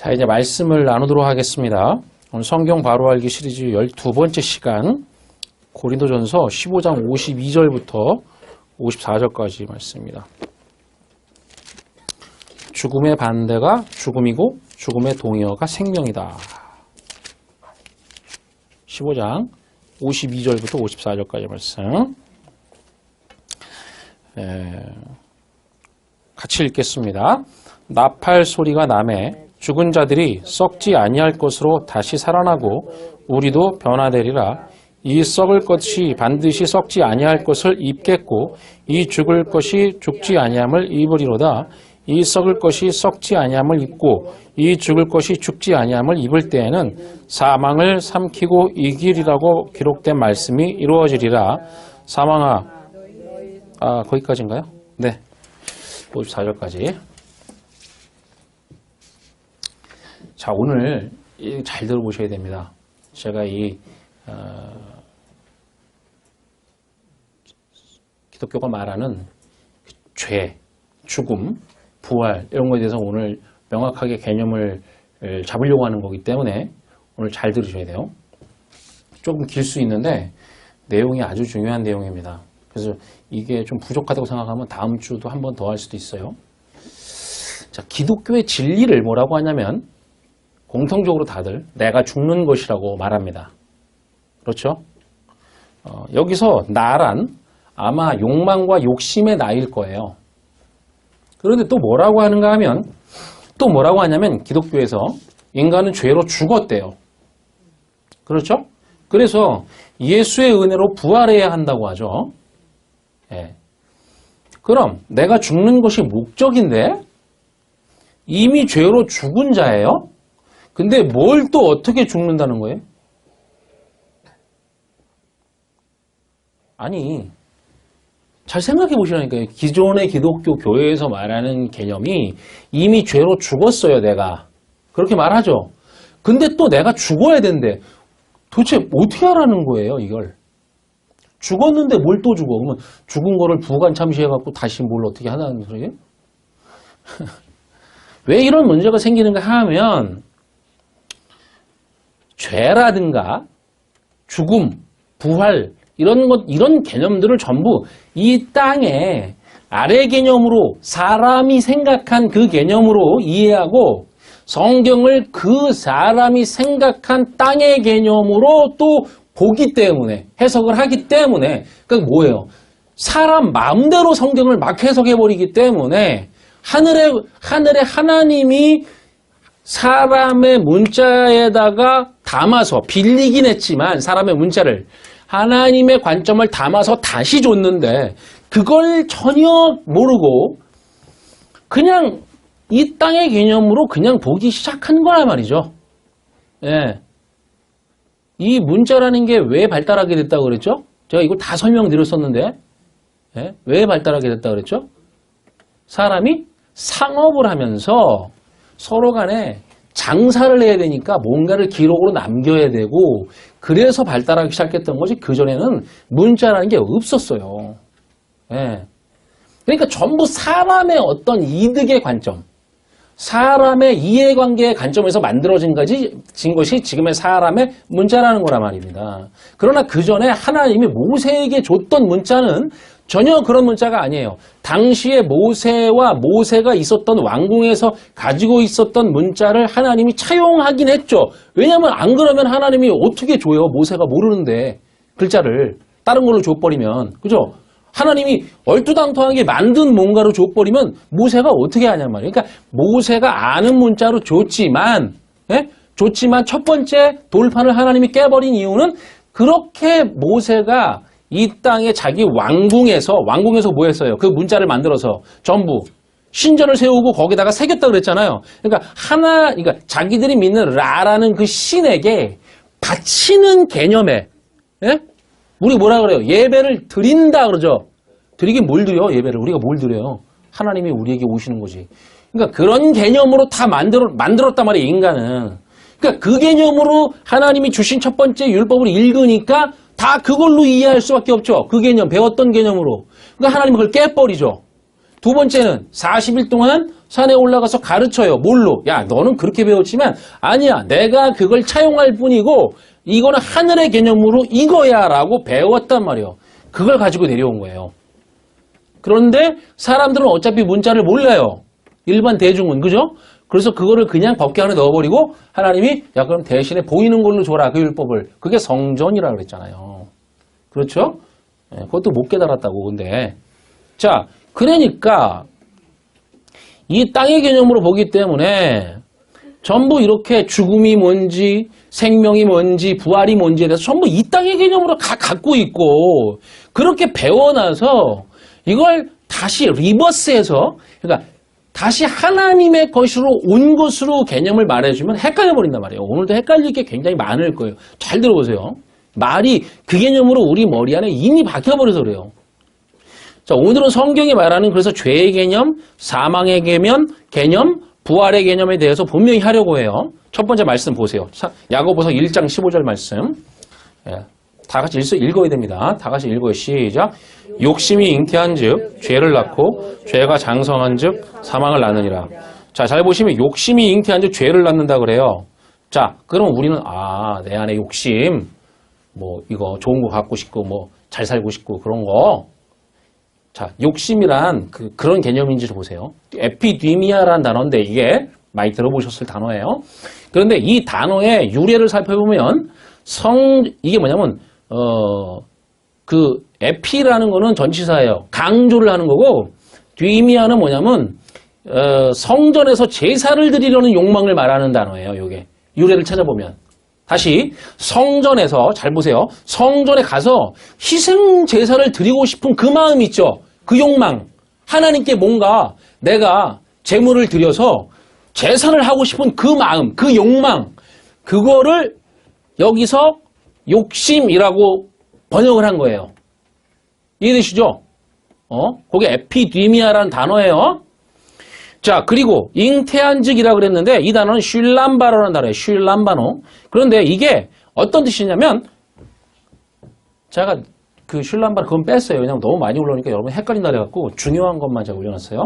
자, 이제 말씀을 나누도록 하겠습니다. 오늘 성경 바로 알기 시리즈 12번째 시간, 고린도전서 15장 52절부터 54절까지 말씀입니다. 죽음의 반대가 죽음이고 죽음의 동의어가 생명이다. 15장 52절부터 54절까지 말씀. 같이 읽겠습니다. 나팔 소리가 나매 죽은 자들이 썩지 아니할 것으로 다시 살아나고 우리도 변화되리라. 이 썩을 것이 반드시 썩지 아니할 것을 입겠고 이 죽을 것이 죽지 아니함을 입으리로다. 이 썩을 것이 썩지 아니함을 입고 이 죽을 것이 죽지 아니함을 입을 때에는 사망을 삼키고 이기리라고 기록된 말씀이 이루어지리라. 사망아, 거기까지인가요? 네, 54절까지. 자, 오늘 잘 들어보셔야 됩니다. 제가 기독교가 말하는 죄, 죽음, 부활 이런 거에 대해서 오늘 명확하게 개념을 잡으려고 하는 거기 때문에 오늘 잘 들으셔야 돼요. 조금 길 수 있는데 내용이 아주 중요한 내용입니다. 그래서 이게 좀 부족하다고 생각하면 다음 주도 한 번 더 할 수도 있어요. 자, 기독교의 진리를 뭐라고 하냐면 공통적으로 다들 내가 죽는 것이라고 말합니다. 그렇죠? 여기서 나란 아마 욕망과 욕심의 나일 거예요. 그런데 또 뭐라고 하는가 하면 또 뭐라고 하냐면 기독교에서 인간은 죄로 죽었대요. 그렇죠? 그래서 예수의 은혜로 부활해야 한다고 하죠. 예. 그럼 내가 죽는 것이 목적인데 이미 죄로 죽은 자예요? 근데 뭘 또 어떻게 죽는다는 거예요? 아니, 잘 생각해 보시라니까요. 기존의 기독교 교회에서 말하는 개념이 이미 죄로 죽었어요, 내가. 그렇게 말하죠. 근데 또 내가 죽어야 된대. 도대체 어떻게 하라는 거예요, 이걸? 죽었는데 뭘 또 죽어? 그러면 죽은 거를 부관 참시해갖고 다시 뭘 어떻게 하라는 소리예요? 왜 이런 문제가 생기는가 하면 죄라든가 죽음, 부활 이런 개념들을 전부 이 땅에 아래 개념으로 사람이 생각한 그 개념으로 이해하고 성경을 그 사람이 생각한 땅의 개념으로 또 보기 때문에 해석을 하기 때문에 그러니까 뭐예요? 사람 마음대로 성경을 막 해석해버리기 때문에 하늘에 하나님이 사람의 문자에다가 담아서 빌리긴 했지만 사람의 문자를 하나님의 관점을 담아서 다시 줬는데 그걸 전혀 모르고 그냥 이 땅의 개념으로 그냥 보기 시작한 거란 말이죠. 예. 이 문자라는 게 왜 발달하게 됐다고 그랬죠? 제가 이걸 다 설명드렸었는데 예? 왜 발달하게 됐다고 그랬죠? 사람이 상업을 하면서 서로 간에 장사를 해야 되니까 뭔가를 기록으로 남겨야 되고 그래서 발달하기 시작했던 것이 그전에는 문자라는 게 없었어요. 예. 그러니까 전부 사람의 어떤 이득의 관점, 사람의 이해관계의 관점에서 만들어진 것이 지금의 사람의 문자라는 거란 말입니다. 그러나 그전에 하나님이 모세에게 줬던 문자는 전혀 그런 문자가 아니에요. 당시에 모세가 있었던 왕궁에서 가지고 있었던 문자를 하나님이 차용하긴 했죠. 왜냐하면 안 그러면 하나님이 어떻게 줘요? 모세가 모르는데 글자를 다른 걸로 줘버리면 그죠? 하나님이 얼토당토하게 만든 뭔가로 줘버리면 모세가 어떻게 하냔 말이에요. 그러니까 모세가 아는 문자로 줬지만 첫 번째 돌판을 하나님이 깨버린 이유는 그렇게 모세가 이 땅에 자기 왕궁에서 뭐 했어요? 그 문자를 만들어서 전부 신전을 세우고 거기다가 새겼다 그랬잖아요. 그러니까 자기들이 믿는 라라는 그 신에게 바치는 개념에, 예? 우리 뭐라 그래요? 예배를 드린다 그러죠. 드리긴 뭘 드려? 예배를 우리가 뭘 드려요? 하나님이 우리에게 오시는 거지. 그러니까 그런 개념으로 다 만들었단 말이에요, 인간은. 그러니까 그 개념으로 하나님이 주신 첫 번째 율법을 읽으니까 다 그걸로 이해할 수밖에 없죠. 그 개념, 배웠던 개념으로. 그러니까 하나님은 그걸 깨버리죠. 두 번째는 40일 동안 산에 올라가서 가르쳐요. 뭘로? 야, 너는 그렇게 배웠지만 아니야. 내가 그걸 차용할 뿐이고 이거는 하늘의 개념으로 이거야 라고 배웠단 말이에요. 그걸 가지고 내려온 거예요. 그런데 사람들은 어차피 문자를 몰라요. 일반 대중은. 그죠? 그래서 그거를 그냥 법계 안에 넣어버리고 하나님이 야 그럼 대신에 보이는 걸로 줘라. 그 율법을. 그게 성전이라고 그랬잖아요. 그렇죠? 그것도 못 깨달았다고. 근데 자, 그러니까 이 땅의 개념으로 보기 때문에 전부 이렇게 죽음이 뭔지 생명이 뭔지 부활이 뭔지에 대해서 전부 이 땅의 개념으로 갖고 있고 그렇게 배워놔서 이걸 다시 리버스해서 그러니까 다시 하나님의 것으로 온 것으로 개념을 말해주면 헷갈려버린단 말이에요. 오늘도 헷갈릴 게 굉장히 많을 거예요. 잘 들어보세요. 말이 그 개념으로 우리 머리 안에 이미 박혀버려서 그래요. 자, 오늘은 성경이 말하는 그래서 죄의 개념, 사망의 개념, 부활의 개념에 대해서 분명히 하려고 해요. 첫 번째 말씀 보세요. 야고보서 1장 15절 말씀. 예, 다 같이 읽어야 됩니다. 다 같이 읽어요. 시작. 욕심이 잉태한 즉 죄를 낳고 죄가 장성한 즉 사망을 낳느니라. 자, 잘 보시면 욕심이 잉태한 즉 죄를 낳는다 그래요. 자, 그럼 우리는 내 안에 욕심 뭐 이거 좋은 거 갖고 싶고 뭐 잘 살고 싶고 그런 거. 자, 욕심이란 그런 개념인지 보세요. 에피디미아라는 단어인데 이게 많이 들어보셨을 단어예요. 그런데 이 단어의 유래를 살펴보면 이게 뭐냐면 에피라는 거는 전치사예요. 강조를 하는 거고 디미아는 뭐냐면 성전에서 제사를 드리려는 욕망을 말하는 단어예요. 이게 유래를 찾아보면. 다시 성전에서 잘 보세요. 성전에 가서 희생 제사를 드리고 싶은 그 마음 있죠. 그 욕망. 하나님께 뭔가 내가 제물을 드려서 제사를 하고 싶은 그 마음, 그 욕망. 그거를 여기서 욕심이라고 번역을 한 거예요. 이해되시죠? 그게 에피디미아라는 단어예요. 자, 그리고 잉태한즉이라고 그랬는데 이 단어는 슐람바노라는 단어예요. 슐람바노. 그런데 이게 어떤 뜻이냐면 제가 그 슐람바노 그건 뺐어요. 왜냐면 너무 많이 올라오니까 여러분 헷갈린다 그래갖고 중요한 것만 제가 올려놨어요.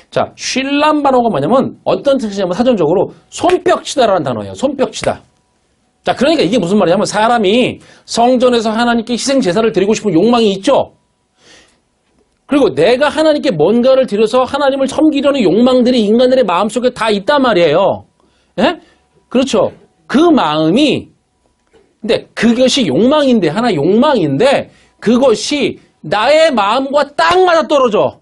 자, 슐람바노가 뭐냐면 어떤 뜻이냐면 사전적으로 손뼉치다라는 단어예요. 손뼉치다. 자, 그러니까 이게 무슨 말이냐면 사람이 성전에서 하나님께 희생 제사를 드리고 싶은 욕망이 있죠. 그리고 내가 하나님께 뭔가를 드려서 하나님을 섬기려는 욕망들이 인간들의 마음속에 다 있단 말이에요. 예? 그렇죠. 그 마음이 근데 그것이 욕망인데 하나 욕망인데 그것이 나의 마음과 딱 맞아 떨어져.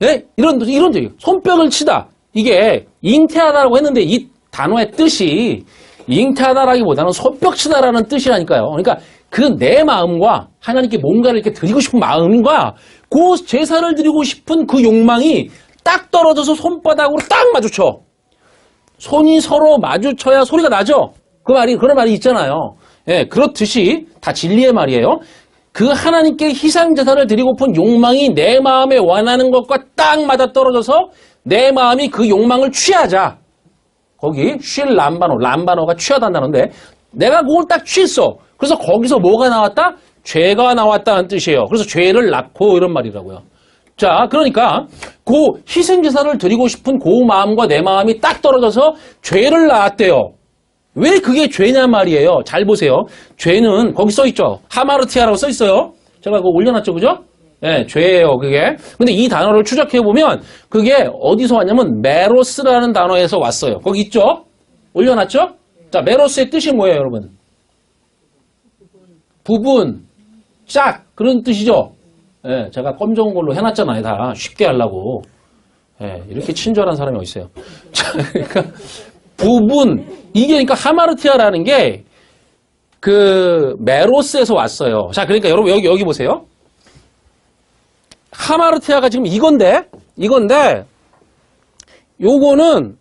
예? 이런 얘기. 손뼉을 치다. 이게 잉태하다라고 했는데 이 단어의 뜻이 잉태하다라기보다는 손뼉치다라는 뜻이라니까요. 그러니까 그 내 마음과 하나님께 뭔가를 이렇게 드리고 싶은 마음과 그 제사를 드리고 싶은 그 욕망이 딱 떨어져서 손바닥으로 딱 마주쳐. 손이 서로 마주쳐야 소리가 나죠? 그런 말이 있잖아요. 예, 그렇듯이 다 진리의 말이에요. 그 하나님께 희생 제사를 드리고픈 욕망이 내 마음에 원하는 것과 딱 맞아 떨어져서 내 마음이 그 욕망을 취하자. 거기 람바노가 취하다는데 내가 그걸 딱 취했어. 그래서 거기서 뭐가 나왔다? 죄가 나왔다는 뜻이에요. 그래서 죄를 낳고 이런 말이라고요. 자, 그러니까 그 희생제사를 드리고 싶은 그 마음과 내 마음이 딱 떨어져서 죄를 낳았대요. 왜 그게 죄냐 말이에요. 잘 보세요. 죄는 거기 써있죠. 하마르티아라고 써있어요. 제가 그거 올려놨죠. 그죠? 예, 죄예요, 그게. 근데 이 단어를 추적해보면 그게 어디서 왔냐면 메로스라는 단어에서 왔어요. 거기 있죠? 올려놨죠? 자, 메로스의 뜻이 뭐예요, 여러분? 부분, 짝, 그런 뜻이죠? 예, 제가 검정은 걸로 해놨잖아요, 다. 쉽게 하려고. 예, 이렇게 친절한 사람이 어딨어요. 자, 그러니까, 부분, 이게 그러니까 하마르티아라는 게, 메로스에서 왔어요. 자, 그러니까 여러분, 여기 보세요. 하마르티아가 지금 이건데, 요거는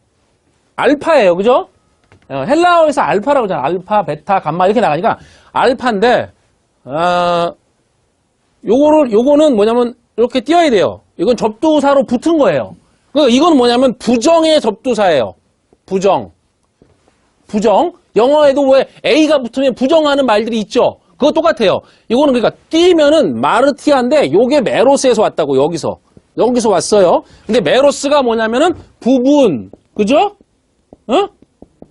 알파예요, 그죠? 헬라어에서 알파라고 하잖아요. 알파, 베타, 감마 이렇게 나가니까 알파인데, 요거는 뭐냐면 이렇게 띄어야 돼요. 이건 접두사로 붙은 거예요. 이건 뭐냐면 부정의 접두사예요. 부정. 영어에도 왜 A가 붙으면 부정하는 말들이 있죠. 그거 똑같아요. 이거는 그러니까 띄면은 마르티아인데 요게 메로스에서 왔다고 여기서. 여기서 왔어요. 근데 메로스가 뭐냐면은 부분, 그죠?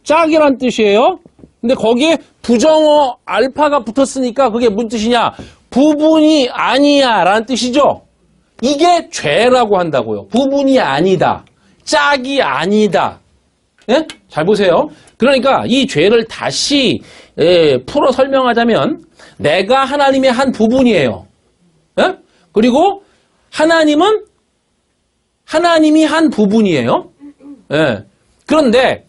짝이란 뜻이에요. 근데 거기에 부정어 알파가 붙었으니까 그게 무슨 뜻이냐? 부분이 아니야 라는 뜻이죠. 이게 죄라고 한다고요. 부분이 아니다. 짝이 아니다. 예? 잘 보세요. 그러니까 이 죄를 다시 풀어 설명하자면 내가 하나님의 한 부분이에요. 예? 그리고 하나님은 하나님이 한 부분이에요. 예. 그런데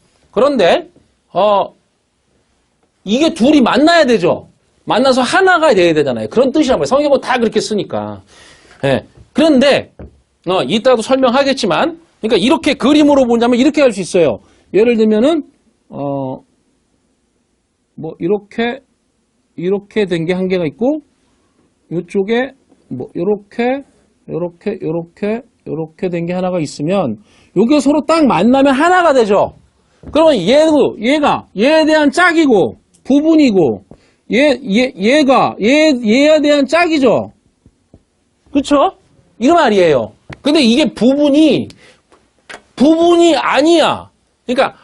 이게 둘이 만나야 되죠. 만나서 하나가 돼야 되잖아요. 그런 뜻이란 말이에요. 성경에 뭐 다 그렇게 쓰니까. 예. 그런데 이따도 설명하겠지만, 그러니까 이렇게 그림으로 보자면 이렇게 할 수 있어요. 예를 들면은 뭐 이렇게 된 게 한 개가 있고, 이쪽에 뭐 이렇게 된 게 하나가 있으면, 요게 서로 딱 만나면 하나가 되죠. 그러면 얘에 대한 짝이고 부분이고 얘에 대한 짝이죠. 그쵸? 이 말이에요. 근데 이게 부분이 아니야. 그러니까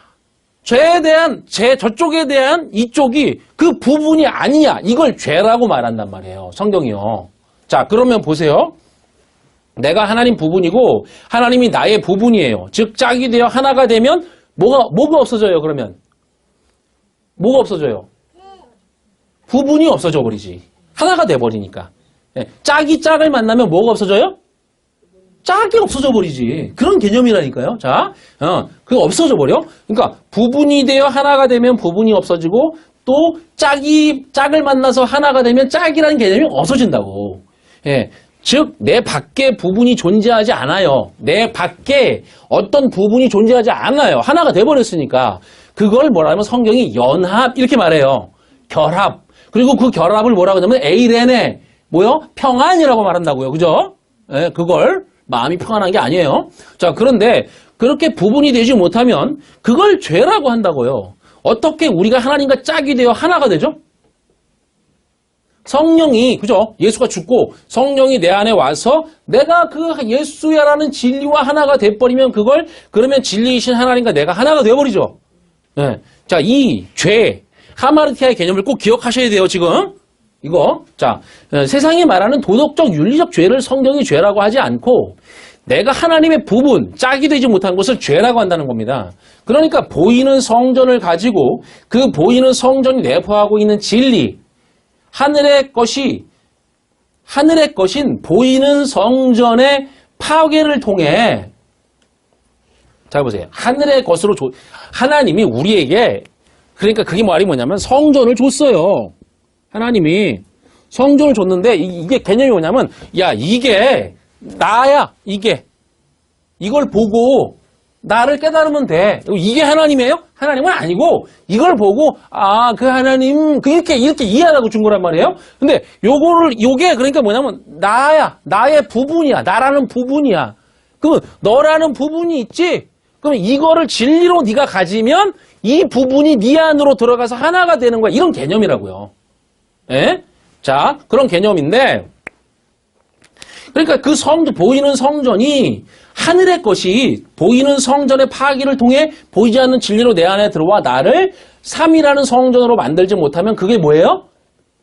저쪽에 대한 이쪽이 그 부분이 아니야. 이걸 죄라고 말한단 말이에요. 성경이요. 자, 그러면 보세요. 내가 하나님 부분이고 하나님이 나의 부분이에요. 즉 짝이 되어 하나가 되면 뭐가 없어져요, 그러면? 뭐가 없어져요? 부분이 없어져 버리지. 하나가 돼버리니까. 짝이 짝을 만나면 뭐가 없어져요? 짝이 없어져 버리지. 그런 개념이라니까요. 자, 그거 없어져 버려. 그러니까 부분이 되어 하나가 되면 부분이 없어지고 또 짝을 만나서 하나가 되면 짝이라는 개념이 없어진다고. 예. 즉, 내 밖에 부분이 존재하지 않아요. 내 밖에 어떤 부분이 존재하지 않아요. 하나가 돼버렸으니까. 그걸 뭐라면 성경이 연합, 이렇게 말해요. 결합. 그리고 그 결합을 뭐라고 하냐면 에이레네, 평안이라고 말한다고요. 그죠? 예, 그걸 마음이 평안한 게 아니에요. 자, 그런데 그렇게 부분이 되지 못하면 그걸 죄라고 한다고요. 어떻게 우리가 하나님과 짝이 되어 하나가 되죠? 성령이, 그죠? 예수가 죽고 성령이 내 안에 와서 내가 그 예수야라는 진리와 하나가 돼버리면 그러면 진리이신 하나님과 내가 하나가 돼버리죠. 네. 자, 이 죄, 하마르티아의 개념을 꼭 기억하셔야 돼요, 지금. 이거. 자, 세상이 말하는 도덕적, 윤리적 죄를 성경이 죄라고 하지 않고 내가 하나님의 부분, 짝이 되지 못한 것을 죄라고 한다는 겁니다. 그러니까 보이는 성전을 가지고 그 보이는 성전이 내포하고 있는 진리, 하늘의 것인 보이는 성전의 파괴를 통해, 잘 보세요. 하늘의 것으로 하나님이 우리에게, 그러니까 그게 말이 뭐냐면 성전을 줬어요. 하나님이 성전을 줬는데 이게 개념이 뭐냐면, 야, 이게 나야, 이걸 보고 나를 깨달으면 돼. 이게 하나님이에요? 하나님은 아니고 이걸 보고 그 하나님 이렇게 이해하라고 준 거란 말이에요. 근데 요게 그러니까 뭐냐면 나의 부분이야. 나라는 부분이야. 그럼 너라는 부분이 있지. 그럼 이거를 진리로 네가 가지면 이 부분이 네 안으로 들어가서 하나가 되는 거야. 이런 개념이라고요. 예? 자, 그런 개념인데, 그러니까 그 보이는 성전이 하늘의 것이 보이는 성전의 파기를 통해 보이지 않는 진리로 내 안에 들어와 나를 3이라는 성전으로 만들지 못하면 그게 뭐예요?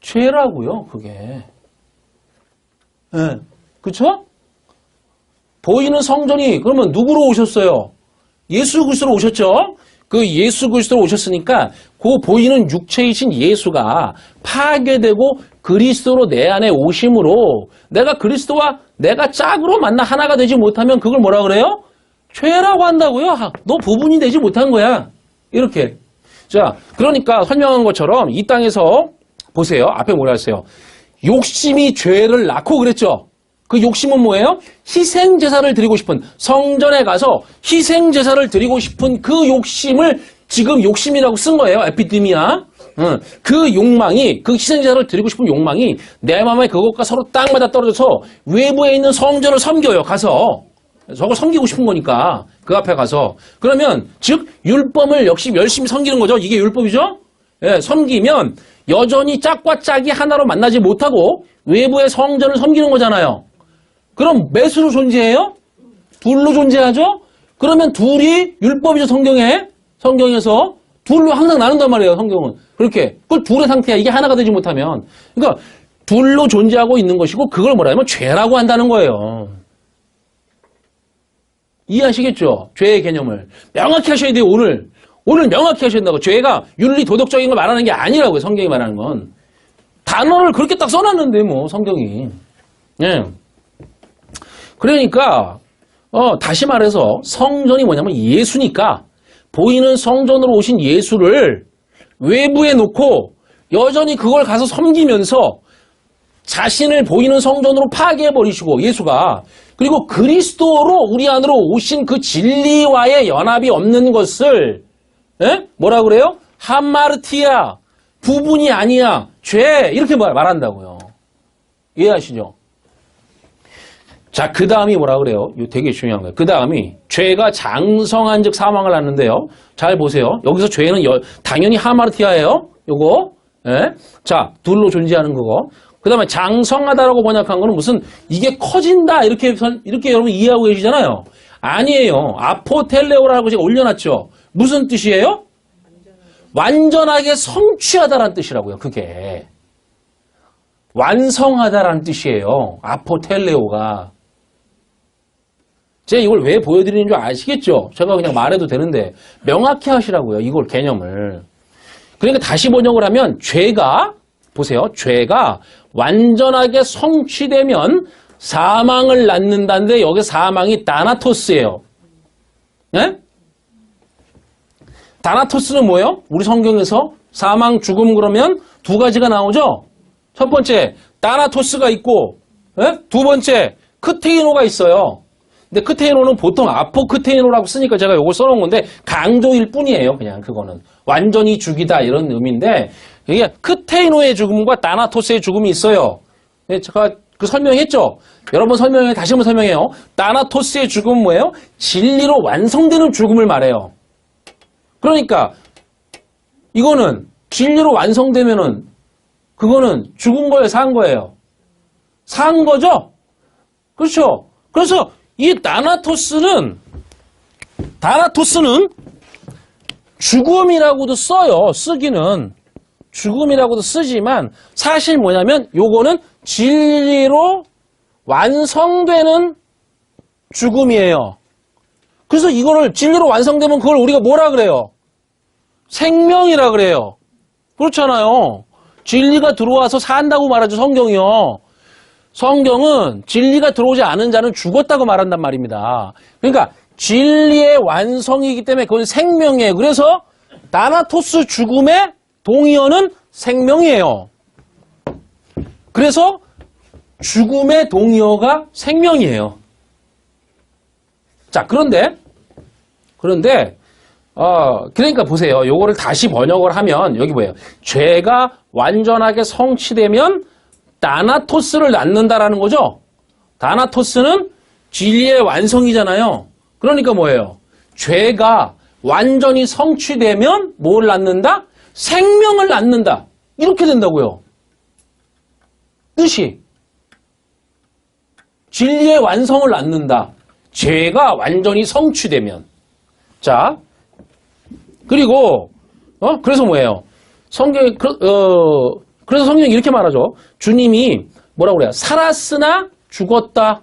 죄라고요, 그게. 네. 그쵸? 보이는 성전이 그러면 누구로 오셨어요? 예수 그리스도로 오셨죠? 그 예수 그리스도로 오셨으니까 그 보이는 육체이신 예수가 파괴되고 그리스도로 내 안에 오심으로 내가 그리스도와 내가 짝으로 만나 하나가 되지 못하면 그걸 뭐라 그래요? 죄라고 한다고요. 너 부분이 되지 못한 거야. 이렇게. 자, 그러니까 설명한 것처럼 이 땅에서 보세요. 앞에 뭐라 했어요? 욕심이 죄를 낳고 그랬죠. 그 욕심은 뭐예요? 희생제사를 드리고 싶은, 성전에 가서 희생제사를 드리고 싶은 그 욕심을 지금 욕심이라고 쓴 거예요. 에피데미아. 그 욕망이, 그 희생제사를 드리고 싶은 욕망이 내 마음에 그것과 서로 딱 맞아 떨어져서 외부에 있는 성전을 섬겨요. 가서. 저걸 섬기고 싶은 거니까. 그 앞에 가서. 그러면 즉 율법을 역시 열심히 섬기는 거죠. 이게 율법이죠. 예, 섬기면 여전히 짝과 짝이 하나로 만나지 못하고 외부의 성전을 섬기는 거잖아요. 그럼 몇으로 존재해요? 둘로 존재하죠? 그러면 둘이 율법이죠, 성경에서. 둘로 항상 나눈단 말이에요, 성경은. 그렇게. 그걸 둘의 상태야. 이게 하나가 되지 못하면. 그러니까, 둘로 존재하고 있는 것이고, 그걸 뭐라 하면 죄라고 한다는 거예요. 이해하시겠죠? 죄의 개념을. 명확히 하셔야 돼요, 오늘. 오늘 명확히 하셔야 된다고. 죄가 윤리, 도덕적인 걸 말하는 게 아니라고요, 성경이 말하는 건. 단어를 그렇게 딱 써놨는데, 뭐, 성경이. 예. 그러니까, 다시 말해서, 성전이 뭐냐면 예수니까, 보이는 성전으로 오신 예수를 외부에 놓고, 여전히 그걸 가서 섬기면서, 자신을 보이는 성전으로 파괴해버리시고, 예수가. 그리고 그리스도로 우리 안으로 오신 그 진리와의 연합이 없는 것을, 예? 뭐라 그래요? 하마르티아, 부분이 아니야, 죄, 이렇게 말한다고요. 이해하시죠? 자, 그 다음이 뭐라 그래요? 이거 되게 중요한 거예요. 그 다음이 죄가 장성한 즉 사망을 낳는데요. 잘 보세요. 여기서 죄는 당연히 하마르티아예요. 요거. 예? 자, 둘로 존재하는 그거. 그 다음에 장성하다라고 번역한 거는 무슨 이게 커진다 이렇게 여러분 이해하고 계시잖아요. 아니에요. 아포텔레오라고 제가 올려놨죠. 무슨 뜻이에요? 완전하게 성취하다라는 뜻이라고요. 그게. 완성하다라는 뜻이에요. 아포텔레오가. 제가 이걸 왜 보여드리는 줄 아시겠죠? 제가 그냥 말해도 되는데 명확히 하시라고요. 이걸 개념을. 그러니까 다시 번역을 하면 죄가 보세요. 죄가 완전하게 성취되면 사망을 낳는다는데 여기 사망이 다나토스예요. 네? 다나토스는 뭐예요? 우리 성경에서 사망, 죽음 그러면 두 가지가 나오죠? 첫 번째, 다나토스가 있고, 네? 두 번째, 크테이노가 있어요. 근데 크테이노는 보통 아포크테이노라고 쓰니까 제가 이걸 써놓은 건데 강조일 뿐이에요. 그냥 그거는. 완전히 죽이다 이런 의미인데 이게 크테이노의 죽음과 다나토스의 죽음이 있어요. 제가 그 설명했죠? 여러 번 설명해, 다시 한번 설명해요. 다나토스의 죽음은 뭐예요? 진리로 완성되는 죽음을 말해요. 그러니까 이거는 진리로 완성되면은 그거는 죽은 거예요, 산 거예요? 산 거죠? 그렇죠? 그래서 이 다나토스는 죽음이라고도 써요. 쓰기는. 죽음이라고도 쓰지만 사실 뭐냐면 요거는 진리로 완성되는 죽음이에요. 그래서 이거를 진리로 완성되면 그걸 우리가 뭐라 그래요? 생명이라 그래요. 그렇잖아요. 진리가 들어와서 산다고 말하죠, 성경이요. 성경은 진리가 들어오지 않은 자는 죽었다고 말한단 말입니다. 그러니까 진리의 완성이기 때문에 그건 생명이에요. 그래서 다나토스 죽음의 동의어는 생명이에요. 그래서 죽음의 동의어가 생명이에요. 자, 그러니까 보세요. 요거를 다시 번역을 하면 여기 뭐예요? 죄가 완전하게 성취되면 다나토스를 낳는다라는 거죠. 다나토스는 진리의 완성이잖아요. 그러니까 뭐예요? 죄가 완전히 성취되면 뭘 낳는다? 생명을 낳는다. 이렇게 된다고요. 뜻이. 진리의 완성을 낳는다. 죄가 완전히 성취되면. 자, 그리고 그래서 뭐예요? 그래서 성경이 이렇게 말하죠. 주님이 뭐라고 그래요? 살았으나 죽었다.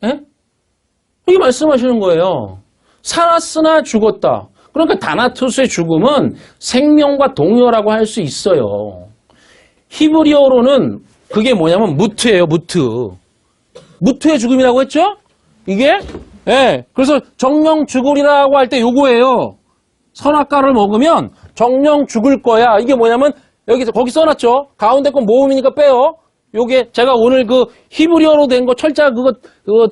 예? 이렇게 말씀하시는 거예요. 살았으나 죽었다. 그러니까 다나토스의 죽음은 생명과 동요라고 할 수 있어요. 히브리어로는 그게 뭐냐면 무트예요, 무트. 무트의 죽음이라고 했죠? 이게? 예. 그래서 정령 죽으리라고 할 때 요거예요. 선악과를 먹으면 정령 죽을 거야. 이게 뭐냐면 거기 써놨죠. 가운데 건 모음이니까 빼요. 요게 제가 오늘 그 히브리어로 된 거 철자 그거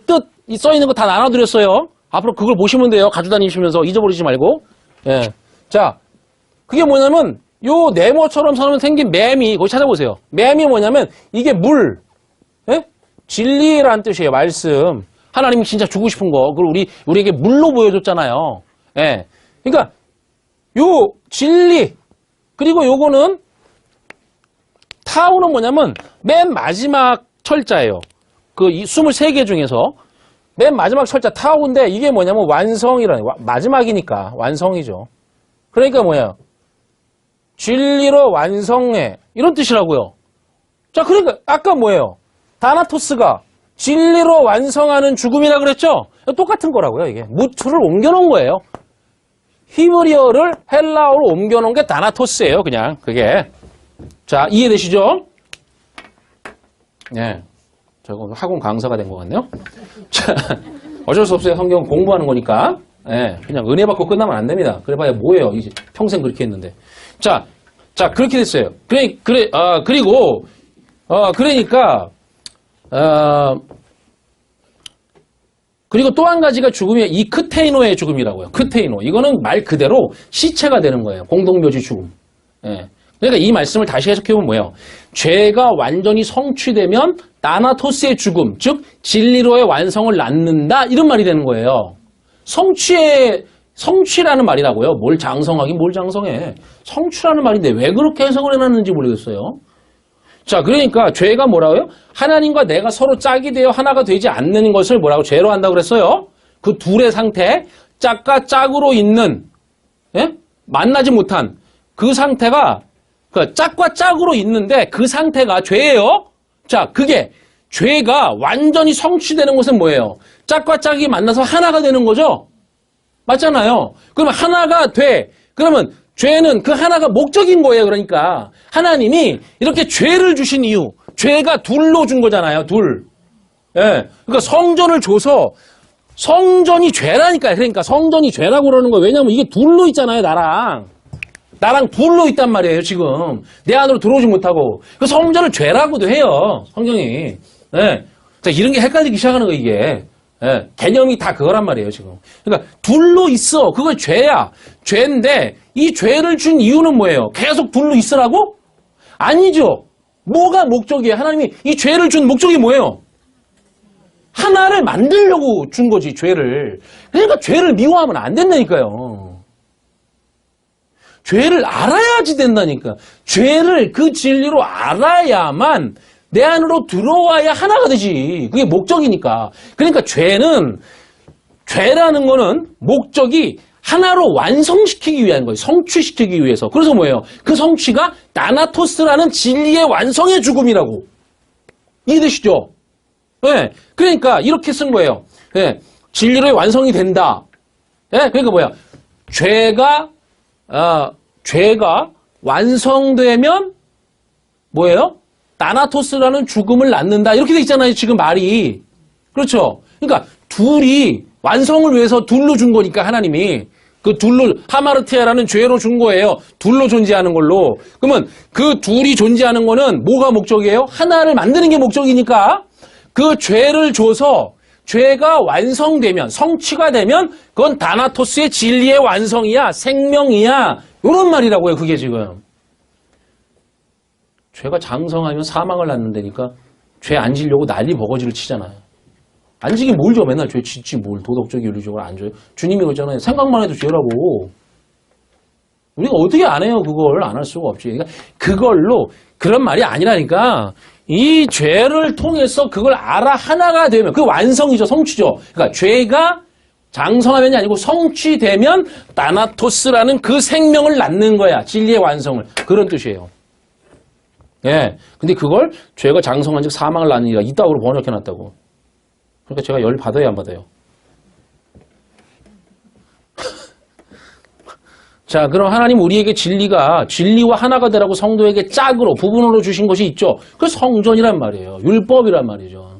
뜻 써 있는 거 다 나눠드렸어요. 앞으로 그걸 보시면 돼요. 가지고 다니시면서 잊어버리지 말고. 예. 자, 그게 뭐냐면 요 네모처럼 생긴 매미 거기 찾아보세요. 매미 뭐냐면 이게 물, 예? 진리라는 뜻이에요. 말씀. 하나님이 진짜 주고 싶은 거 그걸 우리에게 물로 보여줬잖아요. 예. 그러니까 요 진리 그리고 요거는 타우는 뭐냐면 맨 마지막 철자예요. 이 23개 중에서 맨 마지막 철자 타오인데 이게 뭐냐면 완성이라는, 마지막이니까 완성이죠. 그러니까 뭐야? 진리로 완성해. 이런 뜻이라고요. 자, 그러니까 아까 뭐예요? 다나토스가 진리로 완성하는 죽음이라 그랬죠? 똑같은 거라고요, 이게. 무트를 옮겨놓은 거예요. 히브리어를 헬라어로 옮겨놓은 게 다나토스예요, 그냥. 그게. 자, 이해되시죠? 네. 저거 학원 강사가 된 것 같네요. 자, 어쩔 수 없어요. 성경 공부하는 거니까. 네, 그냥 은혜 받고 끝나면 안 됩니다. 그래봐야 뭐예요? 이제 평생 그렇게 했는데. 자, 그렇게 됐어요. 그리고, 그리고 또 한 가지가 죽음이 이 크테이노의 죽음이라고요. 크테이노. 이거는 말 그대로 시체가 되는 거예요. 공동묘지 죽음. 예. 그러니까 이 말씀을 다시 해석해보면 뭐예요? 죄가 완전히 성취되면 다나토스의 죽음, 즉 진리로의 완성을 낳는다. 이런 말이 되는 거예요. 성취라는 말이라고요. 뭘 장성하긴 뭘 장성해. 성취라는 말인데 왜 그렇게 해석을 해놨는지 모르겠어요. 자, 그러니까 죄가 뭐라고요? 하나님과 내가 서로 짝이 되어 하나가 되지 않는 것을 뭐라고 죄로 한다고 그랬어요? 그 둘의 상태, 짝과 짝으로 있는, 예? 만나지 못한 그 상태가, 짝과 짝으로 있는데 그 상태가 죄예요? 자, 그게 죄가 완전히 성취되는 것은 뭐예요? 짝과 짝이 만나서 하나가 되는 거죠? 맞잖아요. 그러면 하나가 돼. 그러면 죄는 그 하나가 목적인 거예요. 그러니까 하나님이 이렇게 죄를 주신 이유, 죄가 둘로 준 거잖아요. 둘. 예. 그러니까 성전을 줘서 성전이 죄라니까요. 그러니까 성전이 죄라고 그러는 거예요. 왜냐하면 이게 둘로 있잖아요. 나랑 둘로 있단 말이에요. 지금 내 안으로 들어오지 못하고 그 성전을 죄라고도 해요. 성경이. 예. 자, 이런 게 헷갈리기 시작하는 거 이게. 예, 개념이 다 그거란 말이에요, 지금. 그러니까, 둘로 있어. 그거 죄야. 죄인데, 이 죄를 준 이유는 뭐예요? 계속 둘로 있으라고? 아니죠. 뭐가 목적이에요? 하나님이 이 죄를 준 목적이 뭐예요? 하나를 만들려고 준 거지, 죄를. 그러니까 죄를 미워하면 안 된다니까요. 죄를 알아야지 된다니까. 죄를 그 진리로 알아야만 내 안으로 들어와야 하나가 되지. 그게 목적이니까. 그러니까 죄라는 거는 목적이 하나로 완성시키기 위한 거예요. 성취시키기 위해서. 그래서 뭐예요? 그 성취가 다나토스라는 진리의 완성의 죽음이라고. 이해되시죠? 네. 그러니까 이렇게 쓴 거예요. 네. 진리로의 완성이 된다. 네. 그러니까 뭐야? 죄가 완성되면 뭐예요? 다나토스라는 죽음을 낳는다. 이렇게 돼 있잖아요. 지금 말이. 그렇죠? 그러니까 둘이 완성을 위해서 둘로 준 거니까 하나님이. 그 둘로 하마르티아라는 죄로 준 거예요. 둘로 존재하는 걸로. 그러면 그 둘이 존재하는 거는 뭐가 목적이에요? 하나를 만드는 게 목적이니까 그 죄를 줘서 죄가 완성되면 성취가 되면 그건 다나토스의 진리의 완성이야. 생명이야. 이런 말이라고요. 그게 지금. 죄가 장성하면 사망을 낳는다니까 죄 안 지려고 난리 버거지를 치잖아요. 안 지긴 뭘 줘. 맨날 죄 짓지 뭘 도덕적 윤리적으로 안 줘요. 주님이 그러잖아요. 생각만 해도 죄라고. 우리가 어떻게 안 해요. 그걸 안 할 수가 없지. 그러니까 그걸로 그런 말이 아니라니까 이 죄를 통해서 그걸 알아 하나가 되면 그 완성이죠. 성취죠. 그러니까 죄가 장성하면이 아니고 성취되면 다나토스라는 그 생명을 낳는 거야. 진리의 완성을. 그런 뜻이에요. 예. 근데 그걸 죄가 장성한 즉 사망을 낳느니라 이따구로 번역해놨다고. 그러니까 제가 열 받아야 안 받아요. 자, 그럼 하나님 우리에게 진리와 하나가 되라고 성도에게 짝으로, 부분으로 주신 것이 있죠. 그 성전이란 말이에요. 율법이란 말이죠.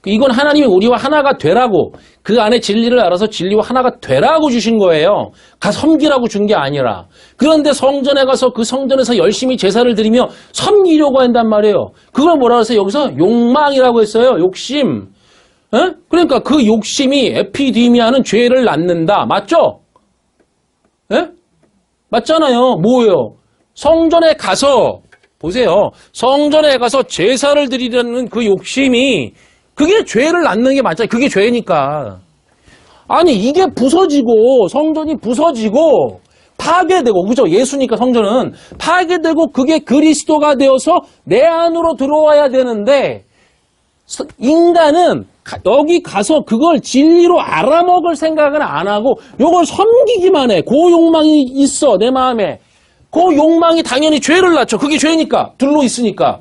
이건 하나님이 우리와 하나가 되라고, 그 안에 진리를 알아서 진리와 하나가 되라고 주신 거예요. 섬기라고 준 게 아니라. 그런데 성전에 가서 그 성전에서 열심히 제사를 드리며 섬기려고 한단 말이에요. 그걸 뭐라고 했어요? 여기서 욕망이라고 했어요. 욕심. 에? 그러니까 그 욕심이 에피디미아는 죄를 낳는다. 맞죠? 에? 맞잖아요. 뭐예요? 성전에 가서 보세요. 성전에 가서 제사를 드리려는 그 욕심이 그게 죄를 낳는 게 맞잖아요. 그게 죄니까. 아니 이게 부서지고 성전이 부서지고 파괴되고 그죠? 예수니까 성전은 파괴되고 그게 그리스도가 되어서 내 안으로 들어와야 되는데 인간은 여기 가서 그걸 진리로 알아먹을 생각은 안 하고 요걸 섬기기만 해. 그 욕망이 있어 내 마음에. 그 욕망이 당연히 죄를 낳죠. 그게 죄니까. 둘로 있으니까.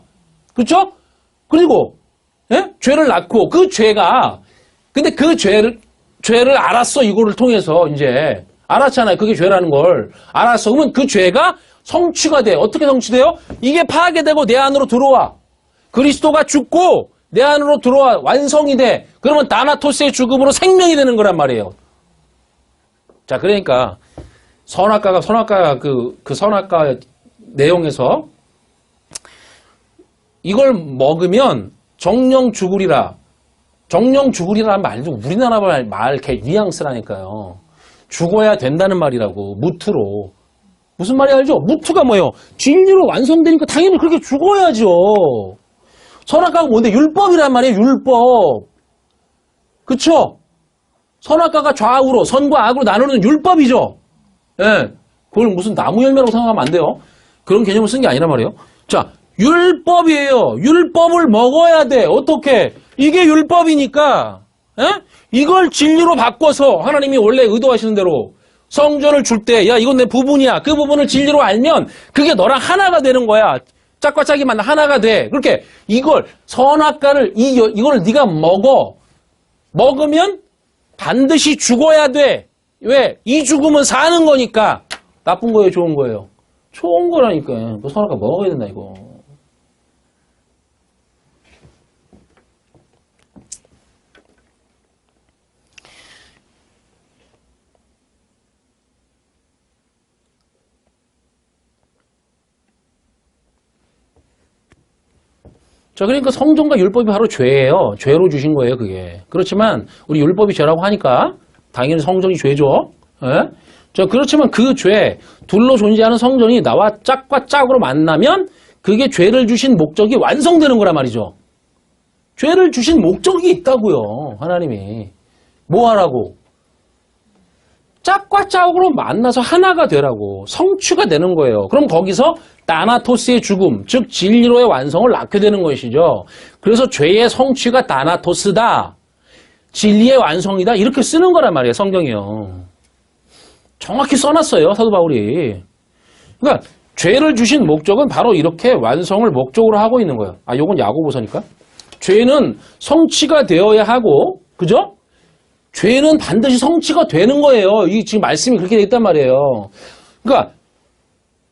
그렇죠? 그리고 예? 죄를 낳고 그 죄가 근데 그 죄를 알았어. 이거를 통해서 이제 알았잖아요. 그게 죄라는 걸 알았어. 그러면 그 죄가 성취가 돼. 어떻게 성취돼요? 이게 파괴되고 내 안으로 들어와. 그리스도가 죽고 내 안으로 들어와 완성이 돼. 그러면 다나토스의 죽음으로 생명이 되는 거란 말이에요. 자, 그러니까 선악과가 그 선악과 내용에서 이걸 먹으면 정령 죽으리라. 정령 죽으리라는 말도 우리나라 말 뉘앙스라니까요. 죽어야 된다는 말이라고. 무트로. 무슨 말이 알죠? 무트가 뭐예요? 진리로 완성되니까 당연히 그렇게 죽어야죠. 선악과가 뭔데? 율법이란 말이에요. 율법. 그쵸? 선악과가 좌우로 선과 악으로 나누는 율법이죠. 예. 그걸 무슨 나무 열매라고 생각하면 안 돼요. 그런 개념을 쓴 게 아니란 말이에요. 자, 율법이에요. 율법을 먹어야 돼. 어떻게? 이게 율법이니까 예? 이걸 진리로 바꿔서 하나님이 원래 의도하시는 대로 성전을 줄 때 야 이건 내 부분이야. 그 부분을 진리로 알면 그게 너랑 하나가 되는 거야. 짝과 짝이 만나 하나가 돼. 그렇게 이걸 선악과를 이걸 네가 먹으면 반드시 죽어야 돼. 왜? 이 죽음은 사는 거니까. 나쁜 거예요, 좋은 거예요? 좋은 거라니까. 그 선악과 먹어야 된다 이거. 자, 그러니까 성전과 율법이 바로 죄예요. 죄로 주신 거예요, 그게. 그렇지만 우리 율법이 죄라고 하니까 당연히 성전이 죄죠. 예? 자, 그렇지만 그 죄, 둘로 존재하는 성전이 나와 짝과 짝으로 만나면 그게 죄를 주신 목적이 완성되는 거란 말이죠. 죄를 주신 목적이 있다고요, 하나님이. 뭐 하라고? 짝과 짝으로 만나서 하나가 되라고. 성취가 되는 거예요. 그럼 거기서 다나토스의 죽음, 즉 진리로의 완성을 낳게 되는 것이죠. 그래서 죄의 성취가 다나토스다. 진리의 완성이다. 이렇게 쓰는 거란 말이에요. 성경이요. 정확히 써놨어요. 사도 바울이. 그러니까 죄를 주신 목적은 바로 이렇게 완성을 목적으로 하고 있는 거예요. 아, 요건 야고보서니까. 죄는 성취가 되어야 하고, 그죠? 죄는 반드시 성취가 되는 거예요. 이 지금 말씀이 그렇게 돼 있단 말이에요. 그러니까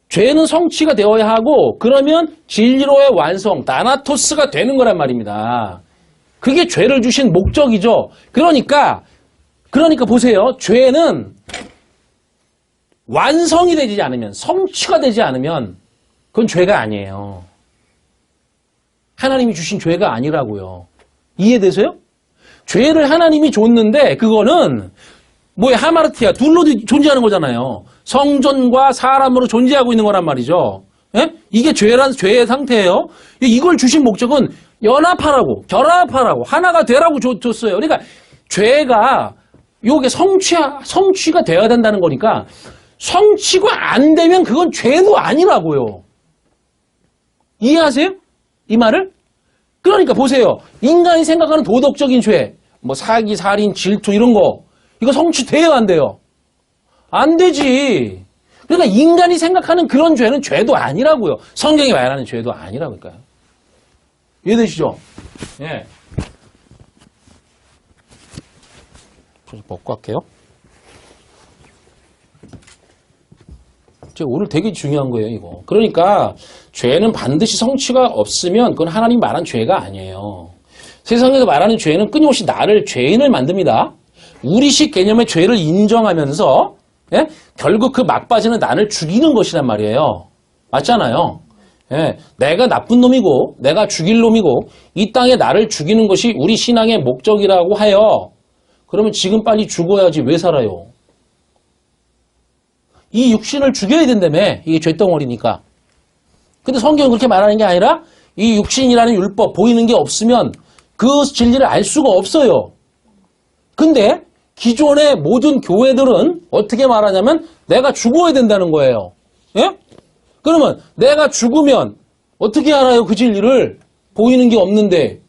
죄는 성취가 되어야 하고 그러면 진리로의 완성, 다나토스가 되는 거란 말입니다. 그게 죄를 주신 목적이죠. 그러니까 보세요. 죄는 완성이 되지 않으면, 성취가 되지 않으면 그건 죄가 아니에요. 하나님이 주신 죄가 아니라고요. 이해되세요? 죄를 하나님이 줬는데 그거는 뭐야 하마르티아 둘로 존재하는 거잖아요. 성전과 사람으로 존재하고 있는 거란 말이죠. 예? 이게 죄의 상태예요. 이걸 주신 목적은 연합하라고, 결합하라고, 하나가 되라고 줬어요. 그러니까 죄가 요게 성취가 되어야 된다는 거니까 성취가 안 되면 그건 죄도 아니라고요. 이해하세요? 이 말을? 그러니까 보세요. 인간이 생각하는 도덕적인 죄, 뭐 사기, 살인, 질투 이런 거 이거 성취돼요, 안 돼요? 안 되지. 그러니까 인간이 생각하는 그런 죄는 죄도 아니라고요. 성경이 말하는 죄도 아니라고요. 이해되시죠? 예. 좀 먹고 할게요. 오늘 되게 중요한 거예요, 이거. 그러니까 죄는 반드시 성취가 없으면 그건 하나님이 말한 죄가 아니에요. 세상에서 말하는 죄는 끊임없이 나를 죄인을 만듭니다. 우리식 개념의 죄를 인정하면서 예? 결국 그 막바지는 나를 죽이는 것이란 말이에요. 맞잖아요. 예, 내가 나쁜 놈이고 내가 죽일 놈이고 이 땅에 나를 죽이는 것이 우리 신앙의 목적이라고 하여 그러면 지금 빨리 죽어야지 왜 살아요? 이 육신을 죽여야 된다며. 이게 죄덩어리니까. 근데 성경은 그렇게 말하는 게 아니라 이 육신이라는 율법 보이는 게 없으면 그 진리를 알 수가 없어요. 근데 기존의 모든 교회들은 어떻게 말하냐면 내가 죽어야 된다는 거예요. 예? 그러면 내가 죽으면 어떻게 알아요? 그 진리를 보이는 게 없는데.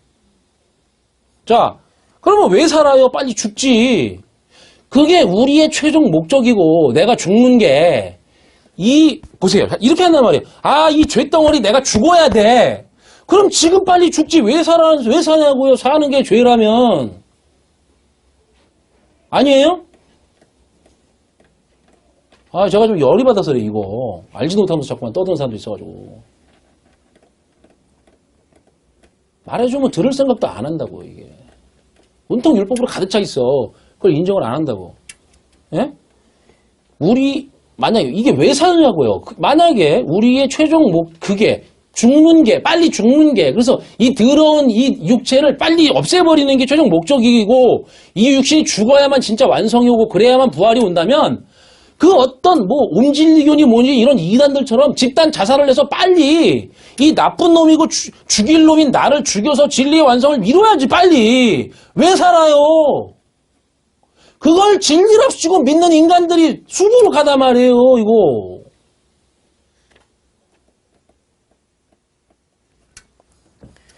자, 그러면 왜 살아요? 빨리 죽지. 그게 우리의 최종 목적이고 내가 죽는 게 보세요. 이렇게 한단 말이에요. 이 죄덩어리 내가 죽어야 돼. 그럼 지금 빨리 죽지. 왜 사냐고요? 사는 게 죄라면. 아니에요? 제가 좀 열이 받아서 그래, 이거. 알지도 못하면서 자꾸만 떠드는 사람도 있어가지고. 말해주면 들을 생각도 안 한다고, 이게. 온통 율법으로 가득 차 있어. 그걸 인정을 안 한다고. 예? 만약에, 이게 왜 사느냐고요? 만약에 우리의 최종 그게, 죽는 게, 빨리 죽는 게, 그래서 이 더러운 이 육체를 빨리 없애버리는 게 최종 목적이고, 이 육신이 죽어야만 진짜 완성이 오고, 그래야만 부활이 온다면, 그 어떤 옴질리교니 뭐니 이런 이단들처럼 집단 자살을 해서 빨리 이 나쁜 놈이고 죽일 놈인 나를 죽여서 진리의 완성을 이뤄야지 빨리. 왜 살아요? 그걸 진리랍시고 믿는 인간들이 수두룩 하단 말이에요, 이거.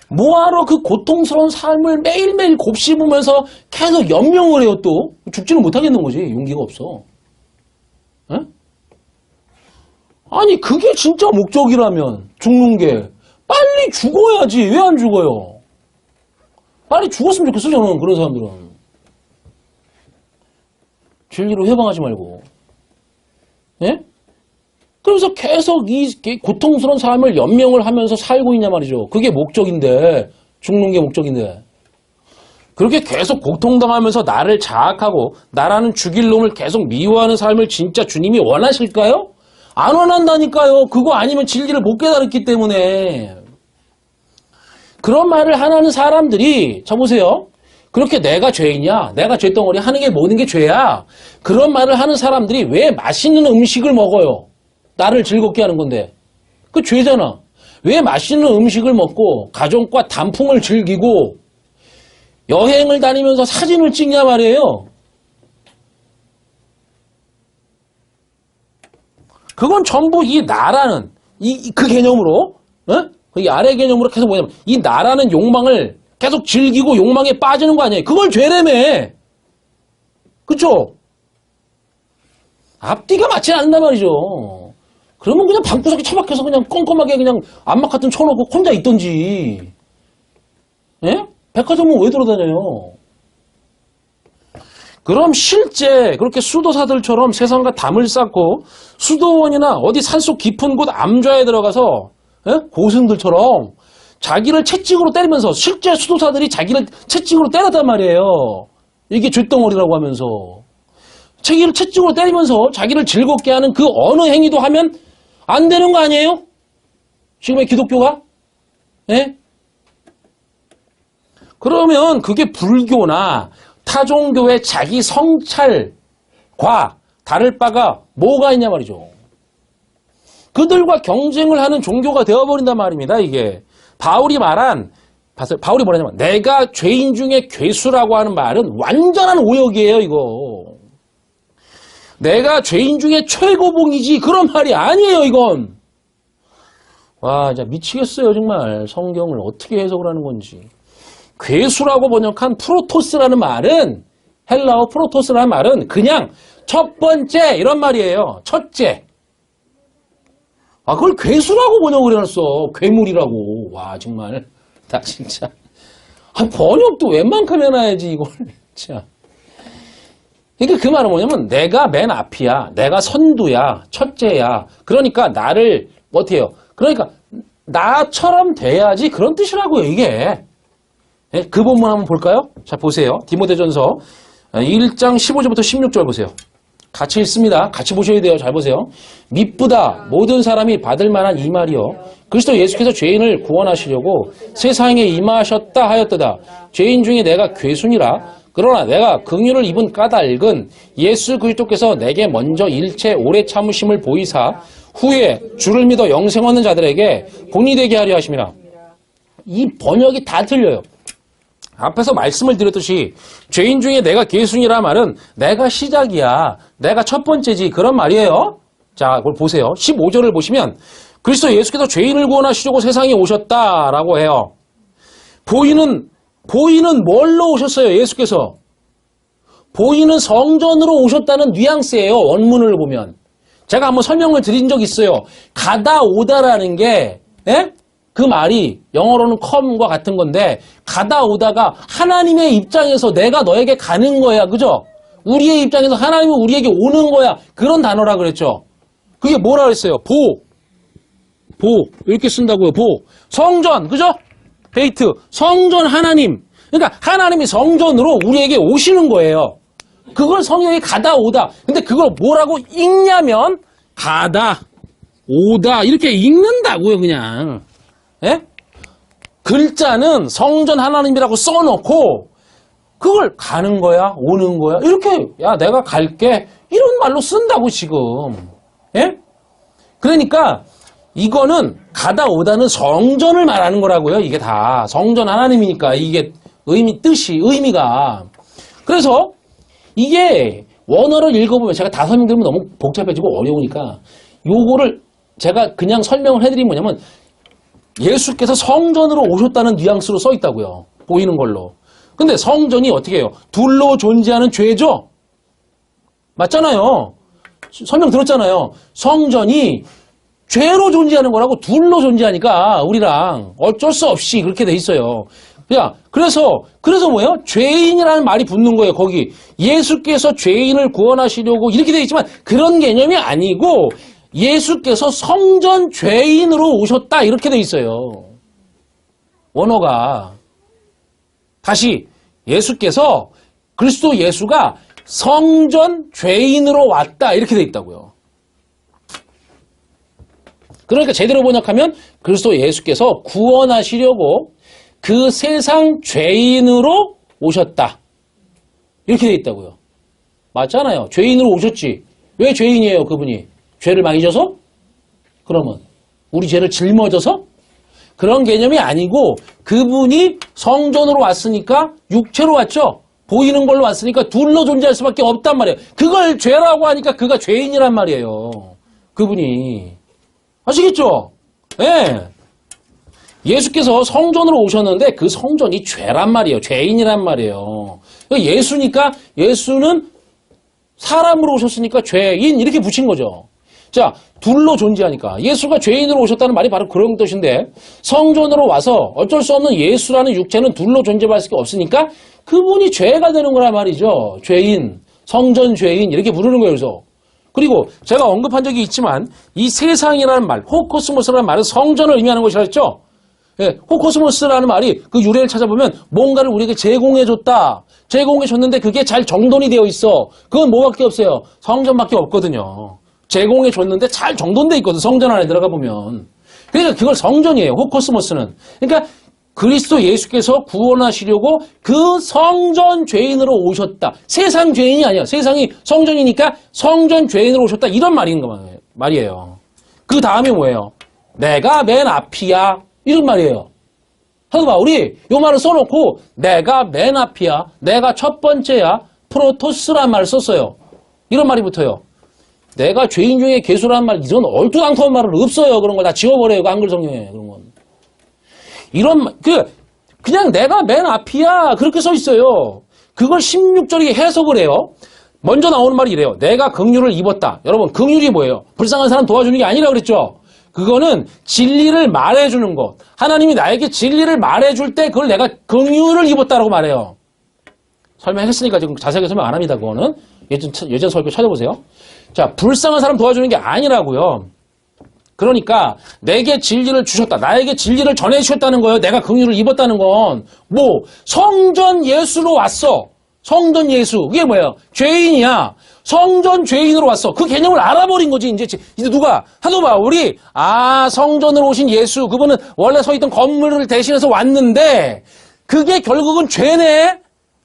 뭐하러 그 고통스러운 삶을 매일매일 곱씹으면서 계속 연명을 해요, 또. 죽지는 못하겠는 거지. 용기가 없어. 에? 아니, 그게 진짜 목적이라면, 죽는 게. 빨리 죽어야지. 왜 안 죽어요? 빨리 죽었으면 좋겠어, 저는. 그런 사람들은. 진리로 해방하지 말고. 예? 그래서 계속 이 고통스러운 삶을 연명을 하면서 살고 있냐 말이죠. 그게 목적인데, 죽는 게 목적인데. 그렇게 계속 고통당하면서 나를 자학하고 나라는 죽일 놈을 계속 미워하는 삶을 진짜 주님이 원하실까요? 안 원한다니까요. 그거 아니면 진리를 못 깨달았기 때문에. 그런 말을 하는 사람들이, 자 보세요. 그렇게 내가 죄이냐? 내가 죄덩어리 하는 게 모든 게 죄야? 그런 말을 하는 사람들이 왜 맛있는 음식을 먹어요? 나를 즐겁게 하는 건데. 그 죄잖아. 왜 맛있는 음식을 먹고 가족과 단풍을 즐기고 여행을 다니면서 사진을 찍냐 말이에요. 그건 전부 이 나라는 그 개념으로, 이 아래 개념으로 계속 뭐냐면 이 나라는 욕망을 계속 즐기고 욕망에 빠지는 거 아니에요. 그걸 죄라며. 그쵸? 앞뒤가 맞지 않는단 말이죠. 그러면 그냥 방구석에 처박혀서 그냥 껌껌하게 그냥 안막 같은 쳐놓고 혼자 있던지. 예? 백화점은 왜 돌아다녀요? 그럼 실제 그렇게 수도사들처럼 세상과 담을 쌓고 수도원이나 어디 산속 깊은 곳 암좌에 들어가서 고승들처럼 자기를 채찍으로 때리면서 실제 수도사들이 자기를 채찍으로 때렸단 말이에요. 이게 쇳덩어리라고 하면서 자기를 채찍으로 때리면서 자기를 즐겁게 하는 그 어느 행위도 하면 안 되는 거 아니에요? 지금의 기독교가? 예? 그러면 그게 불교나 타종교의 자기 성찰과 다를 바가 뭐가 있냐 말이죠. 그들과 경쟁을 하는 종교가 되어버린단 말입니다. 이게 바울이 뭐라냐면 내가 죄인 중에 괴수라고 하는 말은 완전한 오역이에요. 이거 내가 죄인 중에 최고봉이지 그런 말이 아니에요. 이건 와 진짜 미치겠어요. 정말 성경을 어떻게 해석을 하는 건지. 괴수라고 번역한 프로토스라는 말은 헬라어 프로토스라는 말은 그냥 첫 번째 이런 말이에요. 첫째. 그걸 괴수라고 번역을 해놨어. 괴물이라고. 와 정말 나 진짜 번역도 웬만큼 해놔야지 이걸. 진짜. 그러니까 그 말은 뭐냐면 내가 맨 앞이야. 내가 선두야. 첫째야. 그러니까 나를 어떻게 해요? 그러니까 나처럼 돼야지 그런 뜻이라고요. 이게. 네, 그 본문 한번 볼까요? 자, 보세요. 디모데전서 1장 15절부터 16절 보세요. 같이 읽습니다. 같이 보셔야 돼요. 잘 보세요. 밉보다 모든 사람이 받을 만한 이 말이요. 그리스도 예수께서 죄인을 구원하시려고 세상에 임하셨다 하였도다. 죄인 중에 내가 괴순이라. 그러나 내가 긍휼을 입은 까닭은 예수 그리스도께서 내게 먼저 일체 오래 참으심을 보이사 후에 주를 믿어 영생 얻는 자들에게 본이 되게 하려 하심이라. 이 번역이 다 틀려요. 앞에서 말씀을 드렸듯이 죄인 중에 내가 괴순이라 말은 내가 시작이야. 내가 첫 번째지. 그런 말이에요. 자, 그걸 보세요. 15절을 보시면 그리스도 예수께서 죄인을 구원하시려고 세상에 오셨다라고 해요. 보이는 보이는 뭘로 오셨어요? 예수께서. 보이는 성전으로 오셨다는 뉘앙스예요. 원문을 보면. 제가 한번 설명을 드린 적 있어요. 가다 오다라는 게 그 말이 영어로는 come과 같은 건데 가다 오다가 하나님의 입장에서 내가 너에게 가는 거야. 그죠? 우리의 입장에서 하나님은 우리에게 오는 거야. 그런 단어라 그랬죠. 그게 뭐라 그랬어요? 보 이렇게 쓴다고요. 성전. 그죠? 데이트. 성전 하나님. 그러니까 하나님이 성전으로 우리에게 오시는 거예요. 그걸 성경이 가다 오다. 근데 그걸 뭐라고 읽냐면 가다 오다 이렇게 읽는다고요. 그냥. 예? 글자는 성전 하나님이라고 써놓고 그걸 가는 거야 오는 거야 이렇게 야 내가 갈게 이런 말로 쓴다고 지금. 예? 그러니까 이거는 가다 오다는 성전을 말하는 거라고요. 이게 다 성전 하나님이니까 이게 의미가. 그래서 이게 원어를 읽어보면 제가 다 설명드리면 너무 복잡해지고 어려우니까 요거를 제가 그냥 설명을 해드리면 뭐냐면 예수께서 성전으로 오셨다는 뉘앙스로 써 있다고요. 보이는 걸로. 근데 성전이 어떻게 해요? 둘로 존재하는 죄죠? 맞잖아요. 설명 들었잖아요. 성전이 죄로 존재하는 거라고 둘로 존재하니까 우리랑 어쩔 수 없이 그렇게 돼 있어요. 그래서 뭐예요? 죄인이라는 말이 붙는 거예요. 거기 예수께서 죄인을 구원하시려고 이렇게 돼 있지만 그런 개념이 아니고 예수께서 성전 죄인으로 오셨다 이렇게 돼 있어요. 원어가. 다시 예수께서 그리스도 예수가 성전 죄인으로 왔다 이렇게 돼 있다고요. 그러니까 제대로 번역하면 그리스도 예수께서 구원하시려고 그 세상 죄인으로 오셨다 이렇게 돼 있다고요. 맞잖아요. 죄인으로 오셨지. 왜 죄인이에요 그분이? 죄를 많이 져서? 그러면 우리 죄를 짊어져서? 그런 개념이 아니고 그분이 성전으로 왔으니까 육체로 왔죠. 보이는 걸로 왔으니까 둘로 존재할 수밖에 없단 말이에요. 그걸 죄라고 하니까 그가 죄인이란 말이에요. 그분이. 아시겠죠? 예. 예수께서 성전으로 오셨는데 그 성전이 죄란 말이에요. 죄인이란 말이에요. 예수니까 예수는 사람으로 오셨으니까 죄인 이렇게 붙인 거죠. 자, 둘로 존재하니까 예수가 죄인으로 오셨다는 말이 바로 그런 뜻인데 성전으로 와서 어쩔 수 없는 예수라는 육체는 둘로 존재할 수가 없으니까 그분이 죄가 되는 거란 말이죠. 죄인, 성전 죄인 이렇게 부르는 거예요. 그래서 그리고 제가 언급한 적이 있지만 이 세상이라는 말, 호코스모스라는 말은 성전을 의미하는 것이라 했죠. 예, 호코스모스라는 말이 그 유래를 찾아보면 뭔가를 우리에게 제공해줬다. 제공해줬는데 그게 잘 정돈이 되어 있어. 그건 뭐밖에 없어요. 성전밖에 없거든요. 제공해줬는데 잘 정돈돼 있거든. 성전 안에 들어가 보면. 그러니까 그걸 성전이에요. 호코스모스는. 그러니까 그리스도 예수께서 구원하시려고 그 성전 죄인으로 오셨다. 세상 죄인이 아니야. 세상이 성전이니까 성전 죄인으로 오셨다. 이런 말이에요. 그 다음에 뭐예요? 내가 맨 앞이야. 이런 말이에요. 봐봐, 우리 요 말을 써놓고 내가 맨 앞이야. 내가 첫 번째야. 프로토스란 말을 썼어요. 이런 말이 붙어요. 내가 죄인 중에 괴수라는 말, 이런 얼토당토한 말은 없어요. 그런 걸 다 지워버려요. 그 한글 성경에. 그런 건. 그냥 내가 맨 앞이야. 그렇게 써 있어요. 그걸 16절에 해석을 해요. 먼저 나오는 말이 이래요. 내가 긍휼을 입었다. 여러분, 긍휼이 뭐예요? 불쌍한 사람 도와주는 게 아니라 그랬죠? 그거는 진리를 말해주는 것. 하나님이 나에게 진리를 말해줄 때 그걸 내가 긍휼을 입었다라고 말해요. 설명했으니까 지금 자세하게 설명 안 합니다. 그거는. 예전 설교 찾아보세요. 자, 불쌍한 사람 도와주는 게 아니라고요. 그러니까 내게 진리를 주셨다. 나에게 진리를 전해주셨다는 거예요. 내가 긍휼을 입었다는 건 성전 예수로 왔어. 성전 예수. 그게 뭐예요? 죄인이야. 성전 죄인으로 왔어. 그 개념을 알아버린 거지. 이제 누가 하도 봐. 우리 성전으로 오신 예수. 그분은 원래 서 있던 건물을 대신해서 왔는데 그게 결국은 죄네.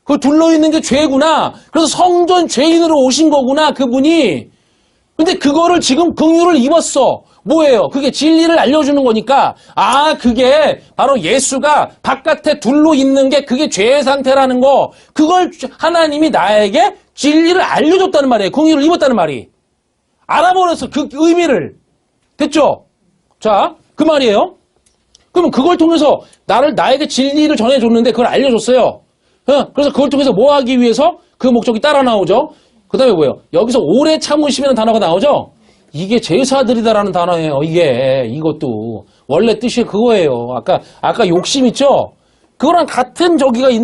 그 둘러 있는 게 죄구나. 그래서 성전 죄인으로 오신 거구나. 그분이. 근데 그거를 지금 긍휼을 입었어. 뭐예요? 그게 진리를 알려주는 거니까 그게 바로 예수가 바깥에 둘로 있는 게 그게 죄의 상태라는 거. 그걸 하나님이 나에게 진리를 알려줬다는 말이에요. 긍휼을 입었다는 말이. 알아버렸어. 그 의미를. 됐죠? 자, 그 말이에요. 그러면 그걸 통해서 나에게 진리를 전해줬는데 그걸 알려줬어요. 그래서 그걸 통해서 뭐 하기 위해서 그 목적이 따라 나오죠. 그 다음에 뭐예요? 여기서 오래 참으심이라는 단어가 나오죠. 이게 제사드리다라는 단어예요. 이것도 원래 뜻이 그거예요. 아까 욕심 있죠? 그거랑 같은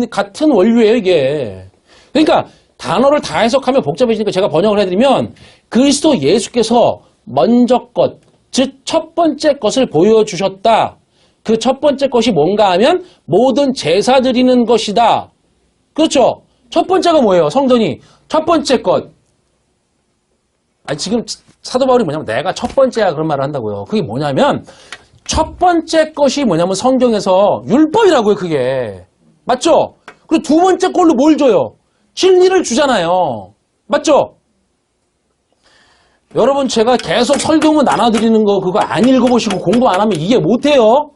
같은 원류예요, 이게. 그러니까 단어를 다 해석하면 복잡해지니까 제가 번역을 해드리면 그리스도 예수께서 먼저 것, 즉 첫 번째 것을 보여주셨다. 그 첫 번째 것이 뭔가 하면 모든 제사 드리는 것이다. 그렇죠? 첫 번째가 뭐예요? 성전이 첫 번째 것. 지금 사도 바울이 뭐냐면 내가 첫 번째야 그런 말을 한다고요. 그게 뭐냐면 첫 번째 것이 뭐냐면 성경에서 율법이라고요. 그게 맞죠? 그리고 두 번째 걸로 뭘 줘요? 진리를 주잖아요. 맞죠? 여러분 제가 계속 설교문 나눠드리는 거 그거 안 읽어보시고 공부 안 하면 이해 못해요.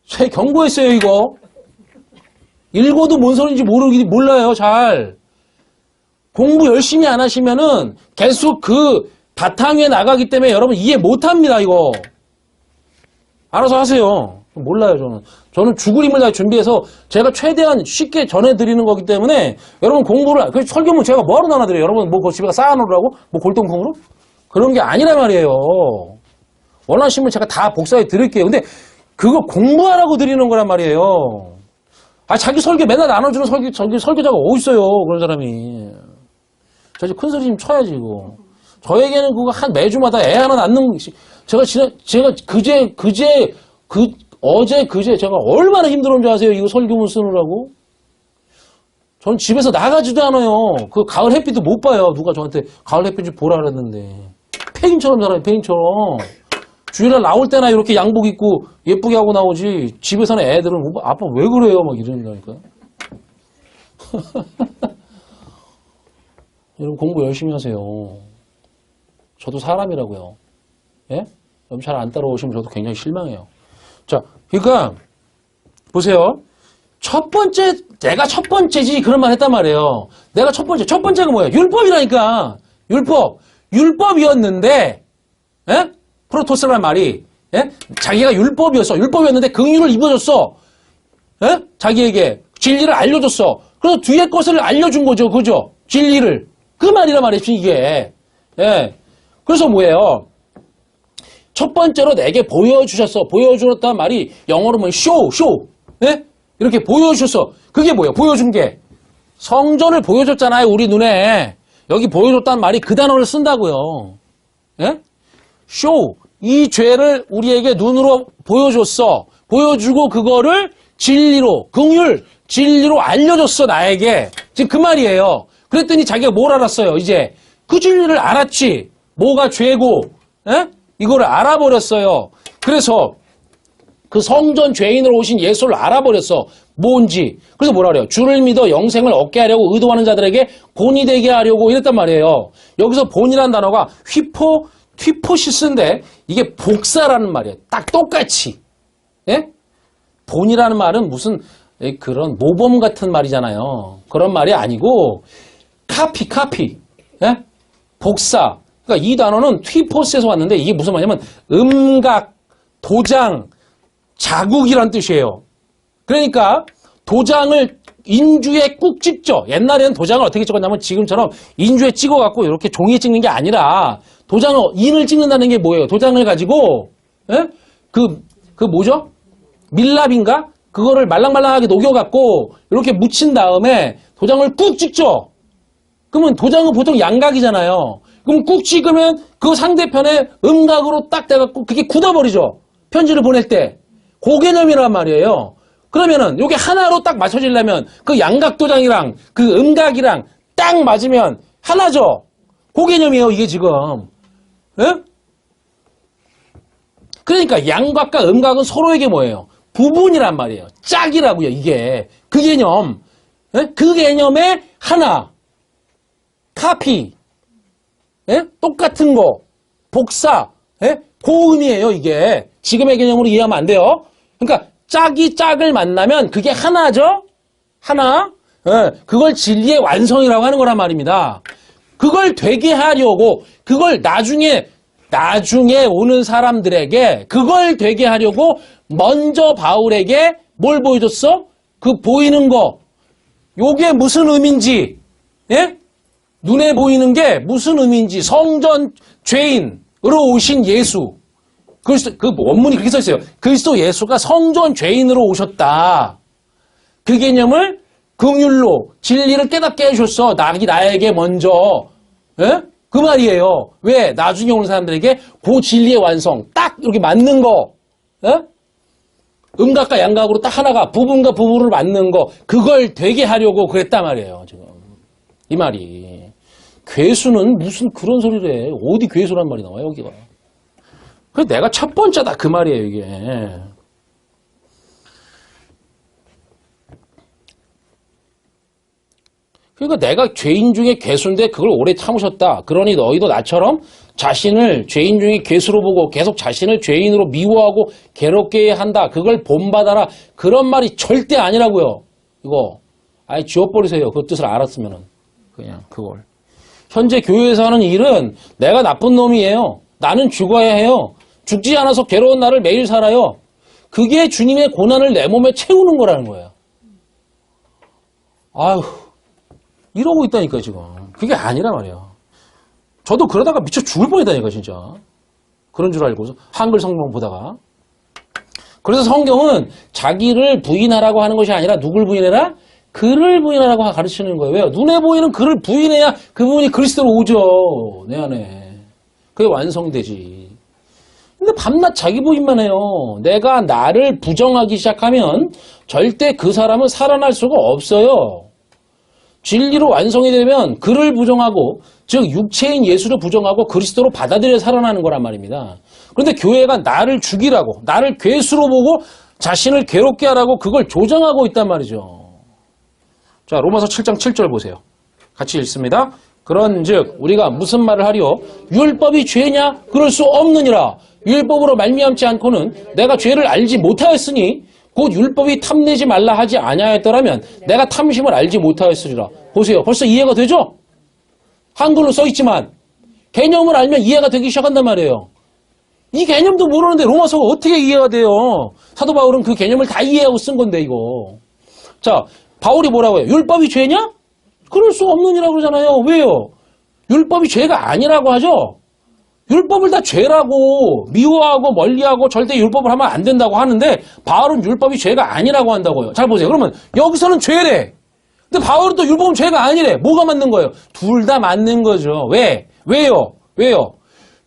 제 경고했어요 이거. 읽어도 뭔 소리인지 몰라요 잘. 공부 열심히 안 하시면은 계속 그 바탕 위에 나가기 때문에 여러분 이해 못합니다 이거. 알아서 하세요. 몰라요 저는 죽을 힘을 다해 준비해서 제가 최대한 쉽게 전해드리는 거기 때문에 여러분 공부를 설교문 제가 뭐하러 나눠드려요. 여러분 뭐 집에 쌓아놓으라고? 뭐 골동품으로? 그런 게 아니란 말이에요. 원하시면 제가 다 복사해 드릴게요. 근데 그거 공부하라고 드리는 거란 말이에요. 자기 설교 맨날 나눠주는 설교자가 어딨어요 그런 사람이. 저 이제 큰 소리 좀 쳐야지 이거. 저에게는 그거 매주마다 애 하나 낳는 어제 그제 제가 얼마나 힘들었는 줄 아세요? 이거 설교문 쓰느라고? 전 집에서 나가지도 않아요. 그 가을 햇빛도 못 봐요. 누가 저한테 가을 햇빛 좀 보라 그랬는데. 폐인처럼 살아요, 폐인처럼. 주일날 나올 때나 이렇게 양복 입고 예쁘게 하고 나오지. 집에 사는 애들은 아빠 왜 그래요? 막 이러니까. 여러분 공부 열심히 하세요. 저도 사람이라고요. 예? 여러분 잘 안 따라오시면 저도 굉장히 실망해요. 자, 그러니까 보세요. 내가 첫 번째지 그런 말 했단 말이에요. 내가 첫 번째가 뭐예요? 율법이라니까. 율법이었는데, 예? 프로토스라는 말이, 예? 자기가 율법이었는데 긍휼을 입어줬어. 예? 자기에게 진리를 알려줬어. 그래서 뒤에 것을 알려준 거죠, 그죠? 진리를. 그 말이란 말이죠, 이게. 예. 그래서 뭐예요? 첫 번째로 내게 보여주셨다는 말이 영어로 뭐예요? 쇼. 예? 이렇게 보여주셨어. 그게 뭐예요? 보여준 게. 성전을 보여줬잖아요, 우리 눈에. 여기 보여줬다는 말이 그 단어를 쓴다고요. 예? 쇼. 이 죄를 우리에게 눈으로 보여줬어. 보여주고 그거를 진리로, 진리로 알려줬어, 나에게. 지금 그 말이에요. 그랬더니 자기가 뭘 알았어요, 이제. 그 진리를 알았지. 뭐가 죄고, 예? 이거를 알아버렸어요. 그래서 그 성전 죄인으로 오신 예수를 알아버렸어. 뭔지. 그래서 뭐라 그래요? 주를 믿어 영생을 얻게 하려고 의도하는 자들에게 본이 되게 하려고 이랬단 말이에요. 여기서 본이라는 단어가 휘포시스인데 이게 복사라는 말이에요. 딱 똑같이. 예? 본이라는 말은 무슨 그런 모범 같은 말이잖아요. 그런 말이 아니고 카피. 예? 복사. 그러니까 이 단어는 휘포스에서 왔는데 이게 무슨 말이냐면 음각, 도장, 자국이란 뜻이에요. 그러니까 도장을 인주에 꾹 찍죠. 옛날에는 도장을 어떻게 찍었냐면 지금처럼 인주에 찍어갖고 이렇게 종이에 찍는 게 아니라 인을 찍는다는 게 뭐예요? 도장을 가지고 예? 그 뭐죠? 밀랍인가? 그거를 말랑말랑하게 녹여갖고 이렇게 묻힌 다음에 도장을 꾹 찍죠. 그러면 도장은 보통 양각이잖아요. 그럼 꾹 찍으면 그 상대편에 음각으로 딱 돼갖고 그게 굳어버리죠. 편지를 보낼 때. 그 개념이란 말이에요. 그러면은 요게 하나로 딱 맞춰지려면 그 양각 도장이랑 그 음각이랑 딱 맞으면 하나죠. 그 개념이에요, 이게 지금. 예? 그러니까 양각과 음각은 서로에게 뭐예요? 부분이란 말이에요. 짝이라고요, 이게. 그 개념. 예? 그 개념의 하나. 카피. 예? 똑같은 거. 복사. 예? 그 의미예요, 이게. 지금의 개념으로 이해하면 안 돼요. 그러니까 짝이 짝을 만나면 그게 하나죠? 하나. 예. 그걸 진리의 완성이라고 하는 거란 말입니다. 그걸 되게 하려고, 그걸 나중에 나중에 오는 사람들에게 그걸 되게 하려고 먼저 바울에게 뭘 보여줬어? 그 보이는 거. 요게 무슨 의미인지, 예? 눈에 보이는 게 무슨 의미인지, 성전 죄인으로 오신 예수. 그 원문이 그렇게 써 있어요. 그리스도 예수가 성전 죄인으로 오셨다. 그 개념을 긍휼로 진리를 깨닫게 해줬어. 나에게 먼저. 예? 그 말이에요. 왜? 나중에 오는 사람들에게 그 진리의 완성, 딱 이렇게 맞는 거. 예? 음각과 양각으로 딱 하나가 부분과 부분을 맞는 거, 그걸 되게 하려고 그랬단 말이에요. 지금 이 말이. 괴수는 무슨 그런 소리를 해. 어디 괴수란 말이 나와 여기가. 그래서 내가 첫 번째다 그 말이에요 이게. 그러니까 내가 죄인 중에 괴수인데 그걸 오래 참으셨다. 그러니 너희도 나처럼 자신을 죄인 중에 괴수로 보고 계속 자신을 죄인으로 미워하고 괴롭게 한다. 그걸 본받아라. 그런 말이 절대 아니라고요. 이거 아예 지워버리세요. 그 뜻을 알았으면은 그냥 그걸. 현재 교회에서 하는 일은 내가 나쁜 놈이에요. 나는 죽어야 해요. 죽지 않아서 괴로운 날을 매일 살아요. 그게 주님의 고난을 내 몸에 채우는 거라는 거예요. 아휴. 이러고 있다니까 지금. 그게 아니란 말이에요. 저도 그러다가 미쳐 죽을 뻔했다니까 진짜. 그런 줄 알고서 한글 성경 보다가. 그래서 성경은 자기를 부인하라고 하는 것이 아니라 누굴 부인해라? 그를 부인하라고 가르치는 거예요. 왜요? 눈에 보이는 그를 부인해야 그분이 그리스도로 오죠. 내 안에. 그게 완성되지. 근데 밤낮 자기 부인만 해요. 내가 나를 부정하기 시작하면 절대 그 사람은 살아날 수가 없어요. 진리로 완성이 되면 그를 부정하고, 즉 육체인 예수를 부정하고 그리스도로 받아들여 살아나는 거란 말입니다. 그런데 교회가 나를 죽이라고, 나를 괴수로 보고 자신을 괴롭게 하라고 그걸 조장하고 있단 말이죠. 자, 로마서 7장 7절 보세요. 같이 읽습니다. 그런즉 우리가 무슨 말을 하리요? 율법이 죄냐? 그럴 수 없느니라. 율법으로 말미암지 않고는 내가 죄를 알지 못하였으니 곧 율법이 탐내지 말라 하지 아니하였더라면 내가 탐심을 알지 못하였으리라. 보세요. 벌써 이해가 되죠? 한글로 써있지만 개념을 알면 이해가 되기 시작한단 말이에요. 이 개념도 모르는데 로마서가 어떻게 이해가 돼요? 사도 바울은 그 개념을 다 이해하고 쓴 건데 이거. 자, 바울이 뭐라고 해요? 율법이 죄냐? 그럴 수 없느니라고 그러잖아요. 왜요? 율법이 죄가 아니라고 하죠? 율법을 다 죄라고 미워하고 멀리하고 절대 율법을 하면 안 된다고 하는데 바울은 율법이 죄가 아니라고 한다고요. 잘 보세요. 그러면 여기서는 죄래. 근데 바울은 또 율법은 죄가 아니래. 뭐가 맞는 거예요? 둘 다 맞는 거죠. 왜? 왜요?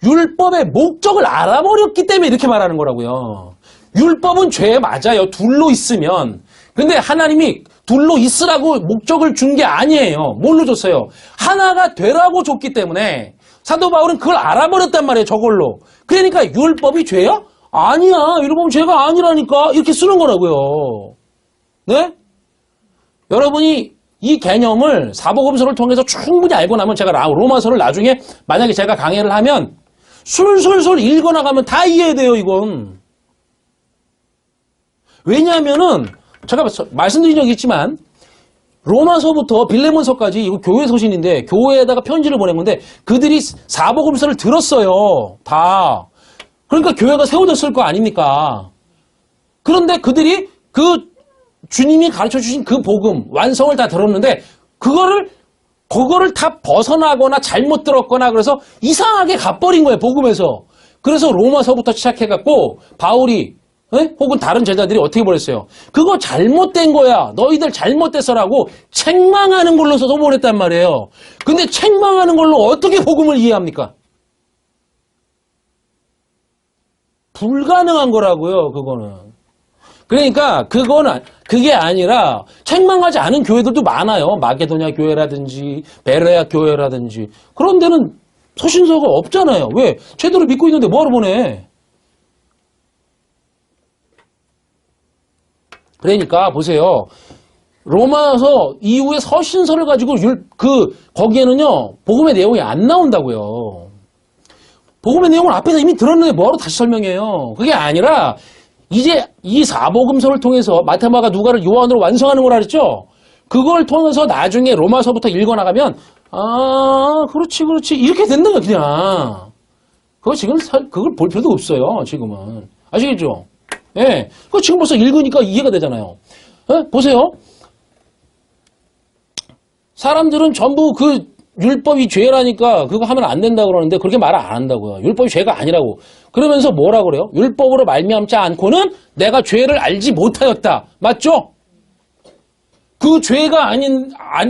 율법의 목적을 알아버렸기 때문에 이렇게 말하는 거라고요. 율법은 죄 맞아요. 둘로 있으면. 근데 하나님이 둘로 있으라고 목적을 준 게 아니에요. 뭘로 줬어요? 하나가 되라고 줬기 때문에 사도 바울은 그걸 알아버렸단 말이에요. 저걸로. 그러니까 율법이 죄야? 아니야. 율법은 죄가 아니라니까. 이렇게 쓰는 거라고요. 네? 여러분이 이 개념을 사복음서를 통해서 충분히 알고 나면 제가 로마서를 나중에 만약에 제가 강의를 하면 술술술 읽어나가면 다 이해돼요. 이건. 왜냐하면은 제가 말씀드린 적이 있지만 로마서부터 빌레몬서까지 이거 교회 서신인데 교회에다가 편지를 보낸 건데 그들이 사복음서를 들었어요. 다. 그러니까 교회가 세워졌을 거 아닙니까? 그런데 그들이 그 주님이 가르쳐 주신 그 복음 완성을 다 들었는데 그거를 다 벗어나거나 잘못 들었거나 그래서 이상하게 가버린 거예요. 복음에서. 그래서 로마서부터 시작해갖고 바울이 혹은 다른 제자들이 어떻게 보냈어요? 그거 잘못된 거야. 너희들 잘못됐어라고 책망하는 걸로 써서 보냈단 말이에요. 근데 책망하는 걸로 어떻게 복음을 이해합니까? 불가능한 거라고요. 그거는. 그러니까 그게 아니라 책망하지 않은 교회들도 많아요. 마게도냐 교회라든지 베레아 교회라든지 그런 데는 서신서가 없잖아요. 왜? 제대로 믿고 있는데 뭐하러 보내? 그러니까 보세요. 로마서 이후에 서신서를 가지고 거기에는요. 복음의 내용이 안 나온다고요. 복음의 내용을 앞에서 이미 들었는데 뭐하러 다시 설명해요. 그게 아니라 이제 이 사복음서를 통해서 마태마가 누가를 요한으로 완성하는 거라 그랬죠. 그걸 통해서 나중에 로마서부터 읽어나가면 그렇지 이렇게 된다 그냥. 그거 지금 그걸 볼 필요도 없어요. 지금은. 아시겠죠? 예. 그거 지금 벌써 읽으니까 이해가 되잖아요. 예? 보세요. 사람들은 전부 그 율법이 죄라니까 그거 하면 안 된다고 그러는데 그렇게 말을 안 한다고요. 율법이 죄가 아니라고. 그러면서 뭐라 그래요? 율법으로 말미암지 않고는 내가 죄를 알지 못하였다. 맞죠? 그 죄가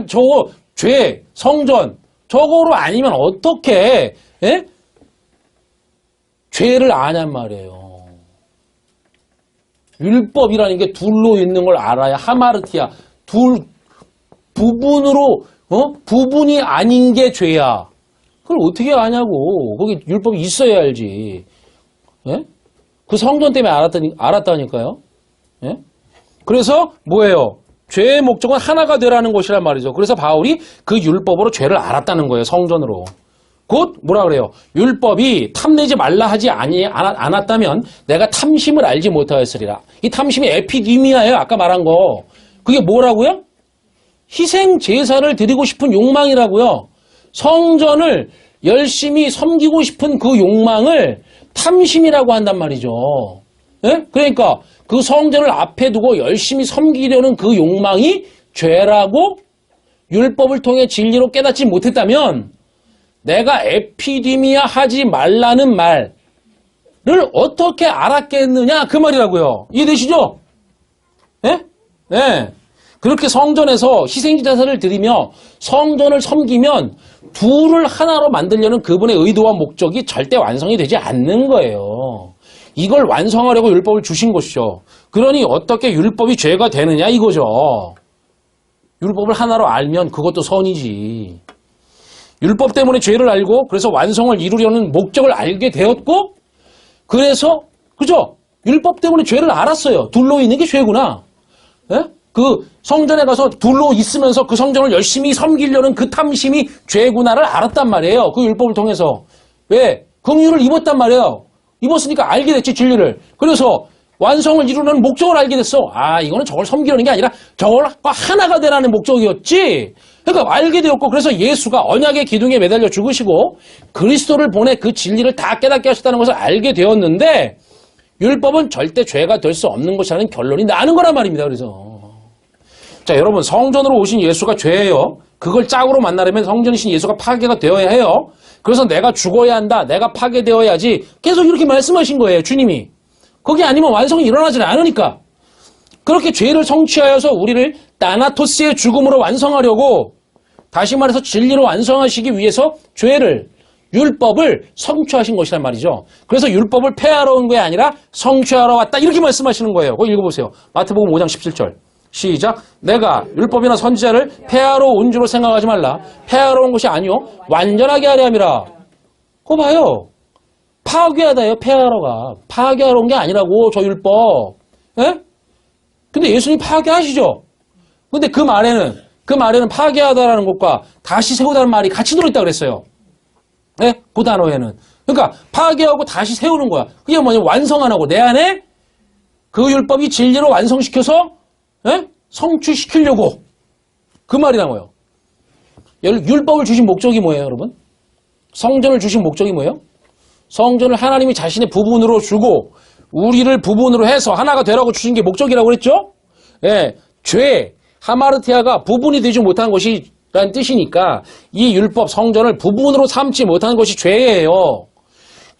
저거 죄, 성전 저거로 아니면 어떻게 예? 죄를 아냔 말이에요. 율법이라는 게 둘로 있는 걸 알아야 하마르티야. 부분이 아닌 게 죄야. 그걸 어떻게 아냐고. 거기 율법이 있어야 알지. 예? 그 성전 때문에 알았다니까요. 예? 그래서 뭐예요? 죄의 목적은 하나가 되라는 것이란 말이죠. 그래서 바울이 그 율법으로 죄를 알았다는 거예요. 성전으로. 곧 뭐라 그래요? 율법이 탐내지 말라 하지 않았다면 내가 탐심을 알지 못하였으리라. 이 탐심이 에피디미아예요. 아까 말한 거. 그게 뭐라고요? 희생 제사를 드리고 싶은 욕망이라고요. 성전을 열심히 섬기고 싶은 그 욕망을 탐심이라고 한단 말이죠. 예? 그러니까 그 성전을 앞에 두고 열심히 섬기려는 그 욕망이 죄라고 율법을 통해 진리로 깨닫지 못했다면 내가 에피디미아 하지 말라는 말을 어떻게 알았겠느냐 그 말이라고요. 이해되시죠? 예? 네. 그렇게 성전에서 희생제사를 드리며 성전을 섬기면 둘을 하나로 만들려는 그분의 의도와 목적이 절대 완성이 되지 않는 거예요. 이걸 완성하려고 율법을 주신 것이죠. 그러니 어떻게 율법이 죄가 되느냐 이거죠. 율법을 하나로 알면 그것도 선이지. 율법 때문에 죄를 알고 그래서 완성을 이루려는 목적을 알게 되었고 그래서 그죠? 율법 때문에 죄를 알았어요. 둘로 있는 게 죄구나. 예? 그 성전에 가서 둘로 있으면서 그 성전을 열심히 섬기려는 그 탐심이 죄구나를 알았단 말이에요. 그 율법을 통해서. 왜? 긍휼을 입었단 말이에요. 입었으니까 알게 됐지 진리를. 그래서 완성을 이루려는 목적을 알게 됐어. 아 이거는 저걸 섬기려는 게 아니라 저걸 하나가 되라는 목적이었지. 그러니까 알게 되었고 그래서 예수가 언약의 기둥에 매달려 죽으시고 그리스도를 보내 그 진리를 다 깨닫게 하셨다는 것을 알게 되었는데 율법은 절대 죄가 될 수 없는 것이라는 결론이 나는 거란 말입니다. 그래서 자 여러분 성전으로 오신 예수가 죄예요. 그걸 짝으로 만나려면 성전이신 예수가 파괴가 되어야 해요. 그래서 내가 죽어야 한다. 내가 파괴되어야지. 계속 이렇게 말씀하신 거예요. 주님이. 거기 아니면 완성이 일어나지 않으니까. 그렇게 죄를 성취하여서 우리를 다나토스의 죽음으로 완성하려고 다시 말해서 진리로 완성하시기 위해서 율법을 성취하신 것이란 말이죠. 그래서 율법을 폐하러 온 게 아니라 성취하러 왔다. 이렇게 말씀하시는 거예요. 그거 읽어보세요. 마태복음 5장 17절. 시작. 내가 율법이나 선지자를 폐하러 온 줄로 생각하지 말라. 폐하러 온 것이 아니요 완전하게 하려 함이라. 그거 봐요. 파괴하다요. 폐하러가. 파괴하러 온 게 아니라고 저 율법. 예? 근데 예수님 파괴하시죠. 근데 그 말에는 파괴하다라는 것과 다시 세우다는 말이 같이 들어있다 그랬어요. 네? 그 단어에는. 그러니까 파괴하고 다시 세우는 거야. 그게 뭐냐 완성하라고. 내 안에 그 율법이 진리로 완성시켜서 예? 성취시키려고. 그 말이란 거예요. 율법을 주신 목적이 뭐예요, 여러분? 성전을 주신 목적이 뭐예요? 성전을 하나님이 자신의 부분으로 주고 우리를 부분으로 해서 하나가 되라고 주신 게 목적이라고 그랬죠? 예, 죄, 하마르티아가 부분이 되지 못한 것이라는 뜻이니까 이 율법, 성전을 부분으로 삼지 못하는 것이 죄예요.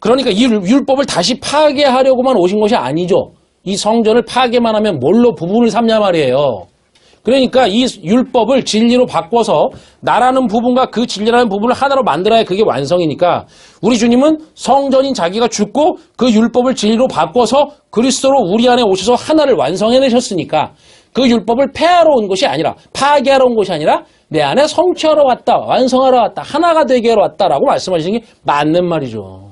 그러니까 이 율법을 다시 파괴하려고만 오신 것이 아니죠. 이 성전을 파괴만 하면 뭘로 부분을 삼냐 말이에요. 그러니까 이 율법을 진리로 바꿔서 나라는 부분과 그 진리라는 부분을 하나로 만들어야 그게 완성이니까 우리 주님은 성전인 자기가 죽고 그 율법을 진리로 바꿔서 그리스도로 우리 안에 오셔서 하나를 완성해내셨으니까 그 율법을 폐하러 온 것이 아니라 파괴하러 온 것이 아니라 내 안에 성취하러 왔다. 완성하러 왔다. 하나가 되게 하러 왔다라고 말씀하시는 게 맞는 말이죠.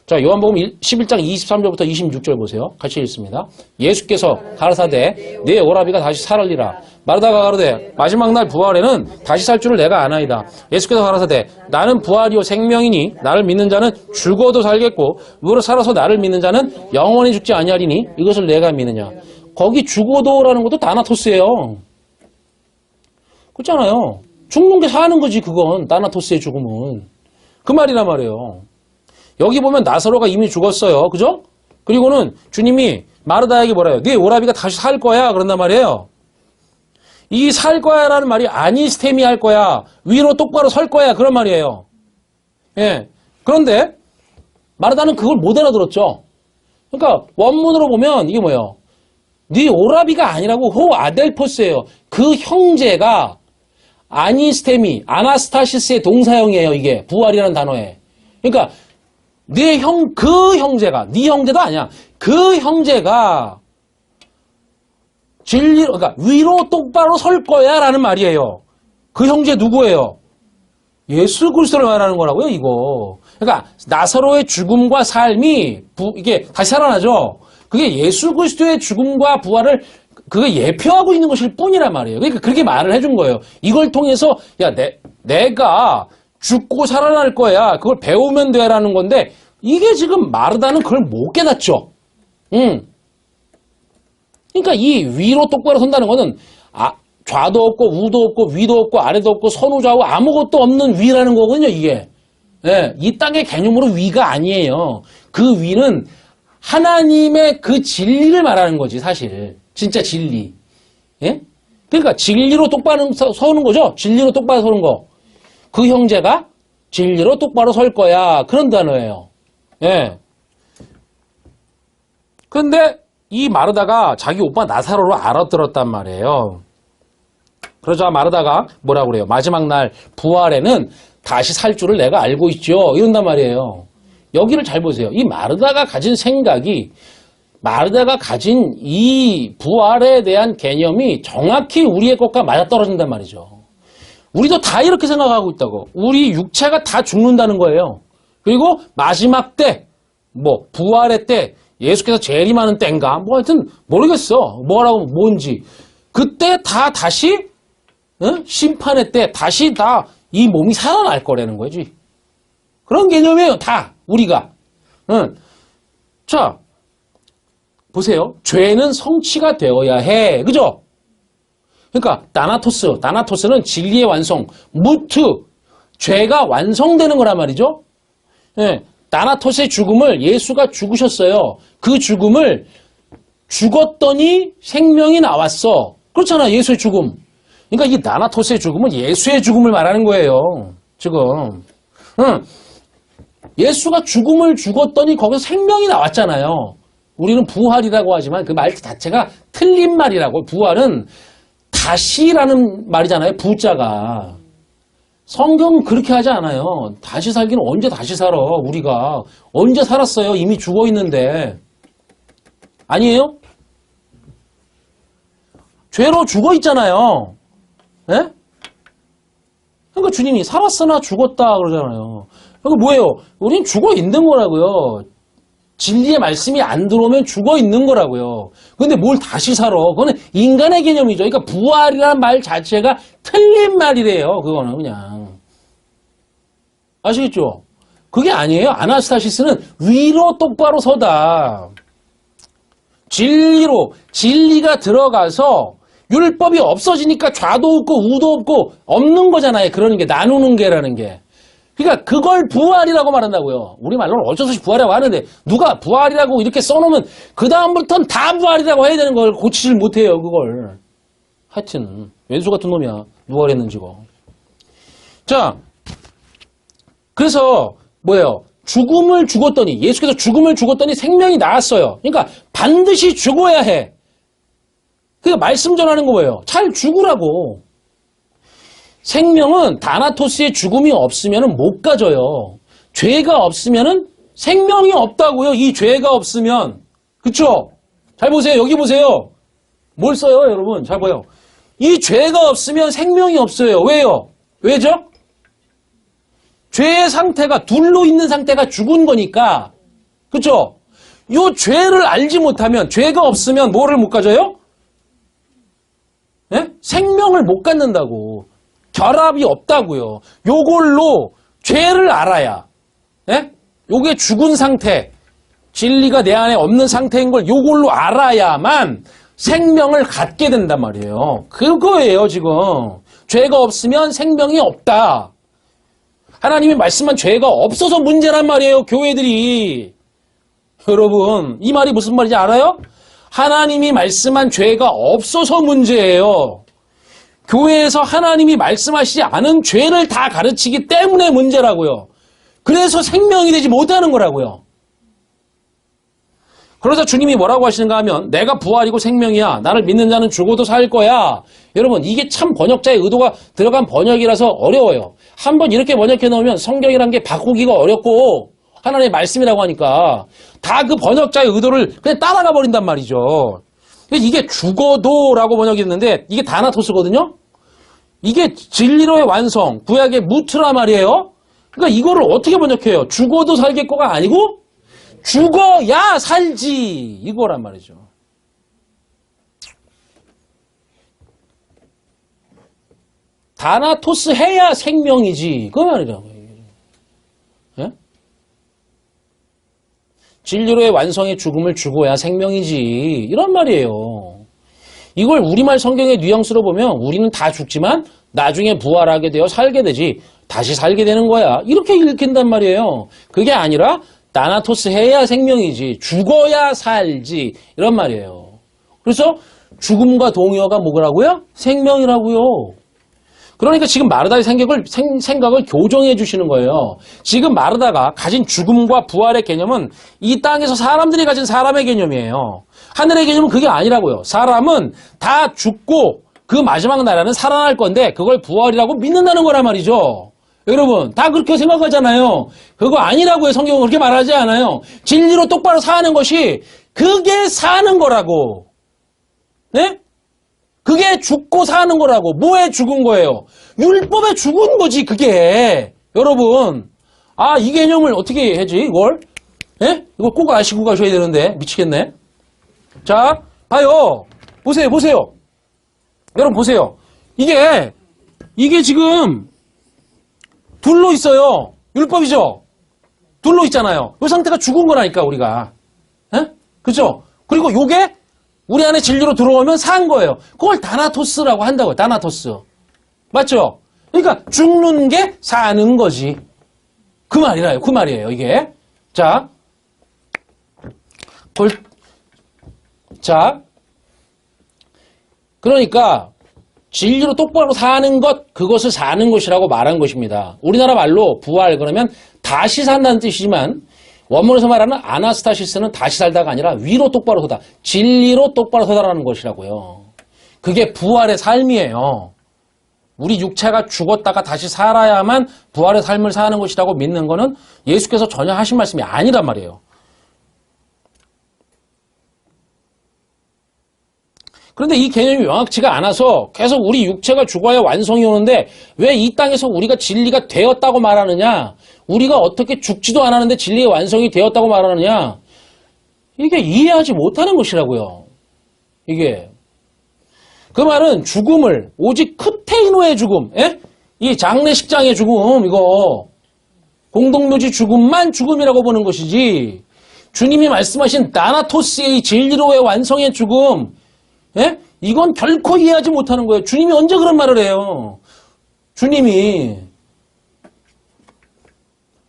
자, 요한복음 11장 23절부터 26절 보세요. 같이 읽습니다. 예수께서 가라사대 내 오라비가 다시 살으리라. 마르다가 가로되 마지막 날 부활에는 다시 살 줄을 내가 아나이다. 예수께서 가라사대 나는 부활이요 생명이니 나를 믿는 자는 죽어도 살겠고 무릇 살아서 나를 믿는 자는 영원히 죽지 아니하리니 이것을 내가 믿느냐. 거기 죽어도라는 것도 다나토스예요. 그렇잖아요. 죽는 게 사는 거지 그건. 다나토스의 죽음은. 그 말이란 말이에요. 여기 보면 나사로가 이미 죽었어요. 그죠? 그리고는 주님이 마르다에게 뭐라 해요? 네 오라비가 다시 살 거야. 그런단 말이에요. 이 살 거야 라는 말이 아니스테미 할 거야. 위로 똑바로 설 거야. 그런 말이에요. 예. 그런데 마르다는 그걸 못 알아들었죠. 그러니까 원문으로 보면 이게 뭐예요? 네 오라비가 아니라고 호 아델포스예요. 그 형제가 아니스테미, 아나스타시스의 동사형이에요. 이게 부활이라는 단어에. 그러니까 그 형제가 네 형제도 아니야. 그 형제가 진리로 그러니까 위로 똑바로 설 거야라는 말이에요. 그 형제 누구예요? 예수 그리스도를 말하는 거라고요, 이거. 그러니까 나사로의 죽음과 삶이 이게 다시 살아나죠. 그게 예수 그리스도의 죽음과 부활을 그게 예표하고 있는 것일 뿐이란 말이에요. 그러니까 그렇게 말을 해준 거예요. 이걸 통해서 야, 내가 죽고 살아날 거야. 그걸 배우면 돼라는 건데 이게 지금 마르다는 그걸 못 깨닫죠. 그러니까 이 위로 똑바로 선다는 거는 좌도 없고 우도 없고 위도 없고 아래도 없고 선우좌우 아무것도 없는 위라는 거거든요. 이게. 예, 이 땅의 개념으로 위가 아니에요. 그 위는 하나님의 그 진리를 말하는 거지 사실. 진짜 진리. 예? 그러니까 진리로 똑바로 서는 거죠. 진리로 똑바로 서는 거. 그 형제가 진리로 똑바로 설 거야. 그런 단어예요. 예. 그런데 이 마르다가 자기 오빠 나사로로 알아들었단 말이에요. 그러자 마르다가 뭐라고 그래요? 마지막 날 부활에는 다시 살 줄을 내가 알고 있죠. 이런단 말이에요. 여기를 잘 보세요. 이 마르다가 가진 생각이 마르다가 가진 이 부활에 대한 개념이 정확히 우리의 것과 맞아떨어진단 말이죠. 우리도 다 이렇게 생각하고 있다고. 우리 육체가 다 죽는다는 거예요. 그리고 마지막 때, 부활의 때, 예수께서 재림하는 때인가? 하여튼 모르겠어. 뭐라고 뭔지. 그때 다 다시 심판의 때 다시 다 이 몸이 살아날 거라는 거지. 그런 개념이에요. 다 우리가. 자, 보세요. 죄는 성취가 되어야 해. 그죠? 그러니까 다나토스는 진리의 완성. 무트, 죄가 완성되는 거란 말이죠. 예, 다나토스의 죽음을 예수가 죽으셨어요. 그 죽음을 죽었더니 생명이 나왔어. 그렇잖아. 예수의 죽음. 그러니까 이 다나토스의 죽음은 예수의 죽음을 말하는 거예요. 지금. 예수가 죽음을 죽었더니 거기서 생명이 나왔잖아요. 우리는 부활이라고 하지만 그 말 자체가 틀린 말이라고. 부활은 다시라는 말이잖아요. 부자가. 성경은 그렇게 하지 않아요. 다시 살기는 언제 다시 살아. 우리가. 언제 살았어요. 이미 죽어 있는데. 아니에요? 죄로 죽어 있잖아요. 예? 그러니까 주님이 살았으나 죽었다 그러잖아요. 그러니까 뭐예요? 우린 죽어 있는 거라고요. 진리의 말씀이 안 들어오면 죽어 있는 거라고요. 근데 뭘 다시 살아? 그거는 인간의 개념이죠. 그러니까 부활이라는 말 자체가 틀린 말이래요. 그거는 그냥. 아시겠죠? 그게 아니에요. 아나스타시스는 위로 똑바로 서다. 진리가 들어가서 율법이 없어지니까 좌도 없고 우도 없고 없는 거잖아요. 그러는 게 나누는 게라는 게. 그러니까 그걸 부활이라고 말한다고요. 우리말로는 어쩔 수 없이 부활이라고 하는데 누가 부활이라고 이렇게 써놓으면 그 다음부터는 다 부활이라고 해야 되는 걸 고치질 못해요. 그걸. 하여튼 왼수 같은 놈이야. 누가 그랬는지 거. 자, 그래서 뭐예요? 죽음을 죽었더니 예수께서 죽음을 죽었더니 생명이 나왔어요. 그러니까 반드시 죽어야 해. 그러니까 말씀 전하는 거 뭐예요? 잘 죽으라고. 생명은 다나토스의 죽음이 없으면 못 가져요. 죄가 없으면 생명이 없다고요. 이 죄가 없으면. 그쵸? 잘 보세요. 여기 보세요. 뭘 써요, 여러분? 잘 보여. 이 죄가 없으면 생명이 없어요. 왜요? 왜죠? 죄의 상태가 둘로 있는 상태가 죽은 거니까. 그쵸? 이 죄를 알지 못하면 죄가 없으면 뭐를 못 가져요? 네? 생명을 못 갖는다고. 결합이 없다고요. 요걸로 죄를 알아야. 네? 요게 죽은 상태, 진리가 내 안에 없는 상태인 걸 요걸로 알아야만 생명을 갖게 된단 말이에요. 그거예요, 지금. 죄가 없으면 생명이 없다. 하나님이 말씀한 죄가 없어서 문제란 말이에요, 교회들이. 여러분, 이 말이 무슨 말인지 알아요? 하나님이 말씀한 죄가 없어서 문제예요. 교회에서 하나님이 말씀하시지 않은 죄를 다 가르치기 때문에 문제라고요. 그래서 생명이 되지 못하는 거라고요. 그래서 주님이 뭐라고 하시는가 하면 내가 부활이고 생명이야. 나를 믿는 자는 죽어도 살 거야. 여러분, 이게 참 번역자의 의도가 들어간 번역이라서 어려워요. 한번 이렇게 번역해 놓으면 성경이란 게 바꾸기가 어렵고 하나님의 말씀이라고 하니까 다 그 번역자의 의도를 그냥 따라가 버린단 말이죠. 이게 죽어도라고 번역이 됐는데 이게 다나토스거든요. 이게 진리로의 완성, 구약의 무트란 말이에요. 그러니까 이거를 어떻게 번역해요? 죽어도 살겠거가 아니고 죽어야 살지 이거란 말이죠. 다나토스 해야 생명이지 그 말이라고요. 예? 진리로의 완성의 죽음을 죽어야 생명이지 이런 말이에요. 이걸 우리말 성경의 뉘앙스로 보면 우리는 다 죽지만 나중에 부활하게 되어 살게 되지 다시 살게 되는 거야 이렇게 읽힌단 말이에요. 그게 아니라 다나토스 해야 생명이지 생겨야 살지 이런 말이에요. 그래서 죽음과 동의어가 뭐라고요? 생명이라고요. 그러니까 지금 마르다의 생각을 교정해 주시는 거예요. 지금 마르다가 가진 죽음과 부활의 개념은 이 땅에서 사람들이 가진 사람의 개념이에요. 하늘의 개념은 그게 아니라고요. 사람은 다 죽고 그 마지막 날에는 살아날 건데 그걸 부활이라고 믿는다는 거란 말이죠. 여러분 다 그렇게 생각하잖아요. 그거 아니라고요. 성경은 그렇게 말하지 않아요. 진리로 똑바로 사는 것이 그게 사는 거라고. 네? 그게 죽고 사는 거라고. 뭐에 죽은 거예요? 율법에 죽은 거지 그게. 여러분 이 개념을 어떻게 해지 이걸? 예? 이거 꼭 아시고 가셔야 되는데 미치겠네. 자 봐요. 보세요. 여러분 보세요. 이게 지금 둘로 있어요. 율법이죠? 둘로 있잖아요. 이 상태가 죽은 거라니까, 우리가. 에? 그죠? 그리고 요게 우리 안에 진리로 들어오면 산 거예요. 그걸 다나토스라고 한다고요. 다나토스. 맞죠? 그러니까 죽는 게 사는 거지. 그 말이에요, 이게. 자. 그러니까 진리로 똑바로 사는 것, 그것을 사는 것이라고 말한 것입니다. 우리나라 말로 부활 그러면 다시 산다는 뜻이지만 원문에서 말하는 아나스타시스는 다시 살다가 아니라 위로 똑바로 서다, 진리로 똑바로 서다라는 것이라고요. 그게 부활의 삶이에요. 우리 육체가 죽었다가 다시 살아야만 부활의 삶을 사는 것이라고 믿는 거는 예수께서 전혀 하신 말씀이 아니란 말이에요. 그런데 이 개념이 명확치가 않아서 계속 우리 육체가 죽어야 완성이 오는데 왜 이 땅에서 우리가 진리가 되었다고 말하느냐? 우리가 어떻게 죽지도 않았는데 진리의 완성이 되었다고 말하느냐? 이게 이해하지 못하는 것이라고요. 이게. 그 말은 죽음을 오직 크테이노의 죽음, 이 장례식장의 죽음, 이거 공동묘지 죽음만 죽음이라고 보는 것이지 주님이 말씀하신 다나토스의 진리로의 완성의 죽음, 이건 결코 이해하지 못하는 거예요. 주님이 언제 그런 말을 해요? 주님이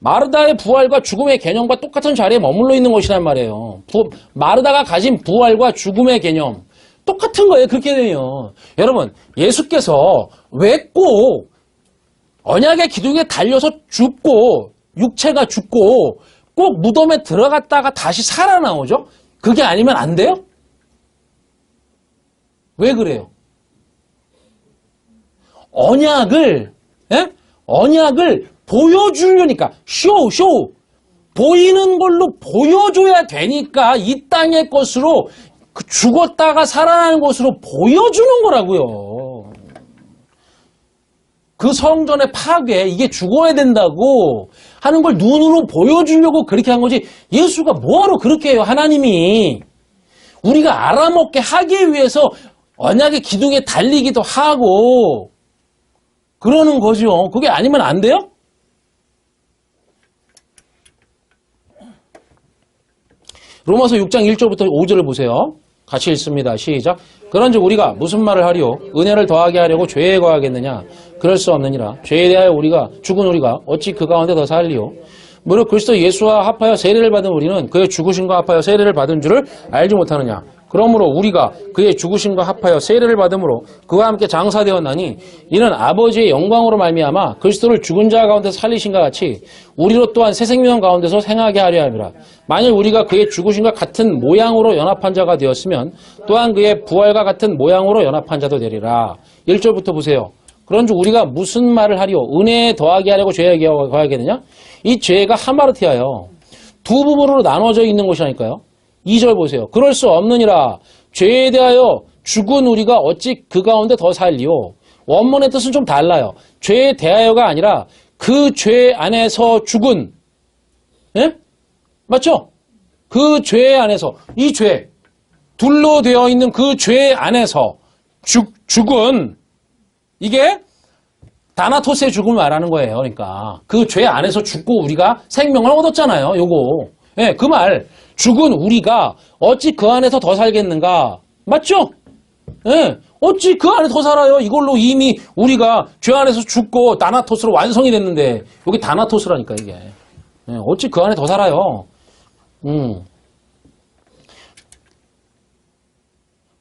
마르다의 부활과 죽음의 개념과 똑같은 자리에 머물러 있는 것이란 말이에요. 마르다가 가진 부활과 죽음의 개념 똑같은 거예요. 그렇게 되면 여러분 예수께서 왜 꼭 언약의 기둥에 달려서 죽고 육체가 죽고 꼭 무덤에 들어갔다가 다시 살아나오죠? 그게 아니면 안 돼요? 왜 그래요? 언약을 보여주려니까, 쇼, 보이는 걸로 보여줘야 되니까 이 땅의 것으로 죽었다가 살아나는 것으로 보여주는 거라고요. 그 성전의 파괴, 이게 죽어야 된다고 하는 걸 눈으로 보여주려고 그렇게 한 거지. 예수가 뭐하러 그렇게 해요? 하나님이 우리가 알아먹게 하기 위해서 언약의 기둥에 달리기도 하고 그러는 거죠. 그게 아니면 안 돼요? 로마서 6장 1절부터 5절을 보세요. 같이 읽습니다. 시작. 그런즉 우리가 무슨 말을 하리요? 은혜를 더하게 하려고 죄에 거하겠느냐? 그럴 수 없느니라. 죄에 대하여 우리가 죽은 우리가 어찌 그 가운데 더 살리요? 무릇 그리스도 예수와 합하여 세례를 받은 우리는 그의 죽으심과 합하여 세례를 받은 줄을 알지 못하느냐? 그러므로 우리가 그의 죽으심과 합하여 세례를 받음으로 그와 함께 장사되었나니 이는 아버지의 영광으로 말미암아 그리스도를 죽은 자 가운데 살리신과 같이 우리로 또한 새 생명 가운데서 생하게 하려 함이라. 만일 우리가 그의 죽으심과 같은 모양으로 연합한 자가 되었으면 또한 그의 부활과 같은 모양으로 연합한 자도 되리라. 1절부터 보세요. 그런즉 우리가 무슨 말을 하리요? 은혜에 더하게 하려고 죄에 거하겠느냐? 이 죄가 하마르티아요. 두 부분으로 나눠져 있는 것이라니까요. 2절 보세요. 그럴 수 없느니라. 죄에 대하여 죽은 우리가 어찌 그 가운데 더 살리요. 원문의 뜻은 좀 달라요. 죄에 대하여가 아니라 그 죄 안에서 죽은, 예? 맞죠? 그 죄 안에서, 이 죄, 둘로 되어 있는 그 죄 안에서 죽은, 이게 다나토스의 죽음을 말하는 거예요. 그러니까 그 죄 안에서 죽고 우리가 생명을 얻었잖아요. 요거. 예, 그 말. 죽은 우리가 어찌 그 안에서 더 살겠는가? 맞죠? 예, 어찌 그 안에 더 살아요? 이걸로 이미 우리가 죄 안에서 죽고 다나토스로 완성이 됐는데 여기 다나토스라니까 이게. 예, 어찌 그 안에 더 살아요?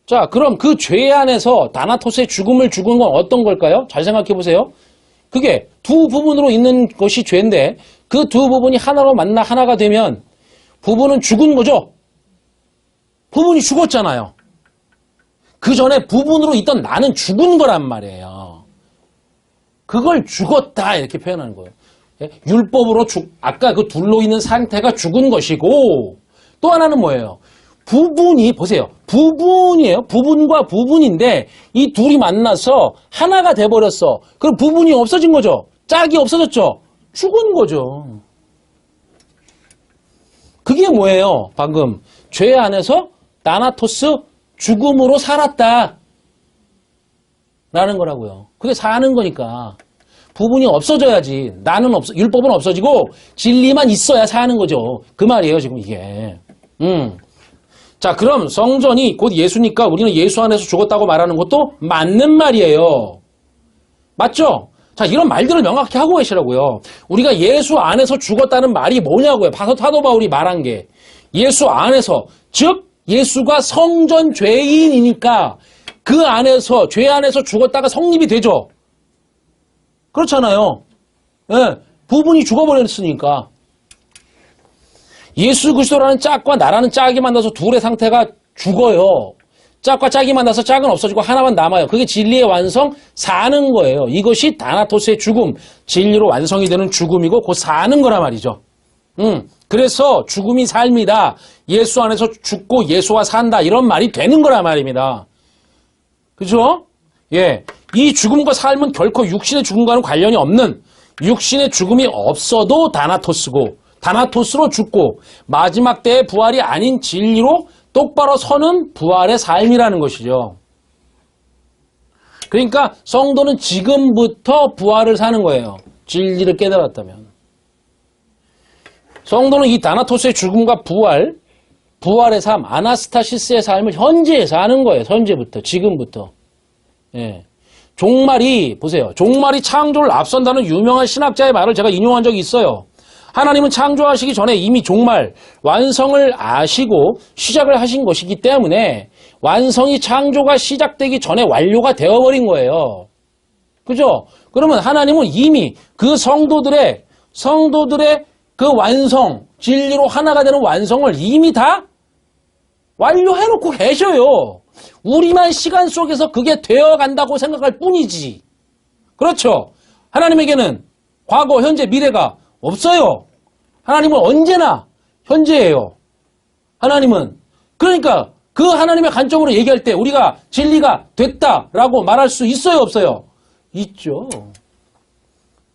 자, 그럼 그 죄 안에서 다나토스의 죽음을 죽은 건 어떤 걸까요? 잘 생각해 보세요. 그게 두 부분으로 있는 것이 죄인데 그 두 부분이 하나로 만나 하나가 되면 부분은 죽은 거죠? 부분이 죽었잖아요. 그 전에 부분으로 있던 나는 죽은 거란 말이에요. 그걸 죽었다 이렇게 표현하는 거예요. 율법으로 아까 그 둘로 있는 상태가 죽은 것이고 또 하나는 뭐예요? 부분이 보세요. 부분이에요. 부분과 부분인데 이 둘이 만나서 하나가 돼버렸어. 그럼 부분이 없어진 거죠. 짝이 없어졌죠. 죽은 거죠. 그게 뭐예요? 방금 죄 안에서 다나토스 죽음으로 살았다 라는 거라고요. 그게 사는 거니까 부분이 없어져야지. 나는 율법은 없어지고 진리만 있어야 사는 거죠. 그 말이에요 지금 이게. 자, 그럼 성전이 곧 예수니까 우리는 예수 안에서 죽었다고 말하는 것도 맞는 말이에요. 맞죠? 자, 이런 말들을 명확히 하고 계시라고요. 우리가 예수 안에서 죽었다는 말이 뭐냐고요. 사도 바울이 말한 게. 예수 안에서, 즉 예수가 성전 죄인이니까 그 안에서, 죄 안에서 죽었다가 성립이 되죠. 그렇잖아요. 네, 부분이 죽어버렸으니까. 예수 그리스도라는 짝과 나라는 짝이 만나서 둘의 상태가 죽어요. 짝과 짝이 만나서 짝은 없어지고 하나만 남아요. 그게 진리의 완성, 사는 거예요. 이것이 다나토스의 죽음, 진리로 완성이 되는 죽음이고 곧 사는 거란 말이죠. 그래서 죽음이 삶이다. 예수 안에서 죽고 예수와 산다. 이런 말이 되는 거란 말입니다. 그죠? 예. 이 죽음과 삶은 결코 육신의 죽음과는 관련이 없는, 육신의 죽음이 없어도 다나토스고 다나토스로 죽고 마지막 때의 부활이 아닌 진리로 똑바로 서는 부활의 삶이라는 것이죠. 그러니까 성도는 지금부터 부활을 사는 거예요. 진리를 깨달았다면. 성도는 이 다나토스의 죽음과 부활의 삶, 아나스타시스의 삶을 현재에 사는 거예요. 현재부터, 지금부터. 예. 종말이, 보세요. 종말이 창조를 앞선다는 유명한 신학자의 말을 제가 인용한 적이 있어요. 하나님은 창조하시기 전에 이미 종말, 완성을 아시고 시작을 하신 것이기 때문에 완성이 창조가 시작되기 전에 완료가 되어버린 거예요. 그죠? 그러면 하나님은 이미 그 성도들의 그 완성, 진리로 하나가 되는 완성을 이미 다 완료해놓고 계셔요. 우리만 시간 속에서 그게 되어간다고 생각할 뿐이지. 그렇죠? 하나님에게는 과거, 현재, 미래가 없어요. 하나님은 언제나 현재예요. 하나님은. 그러니까 그 하나님의 관점으로 얘기할 때 우리가 진리가 됐다라고 말할 수 있어요, 없어요? 있죠.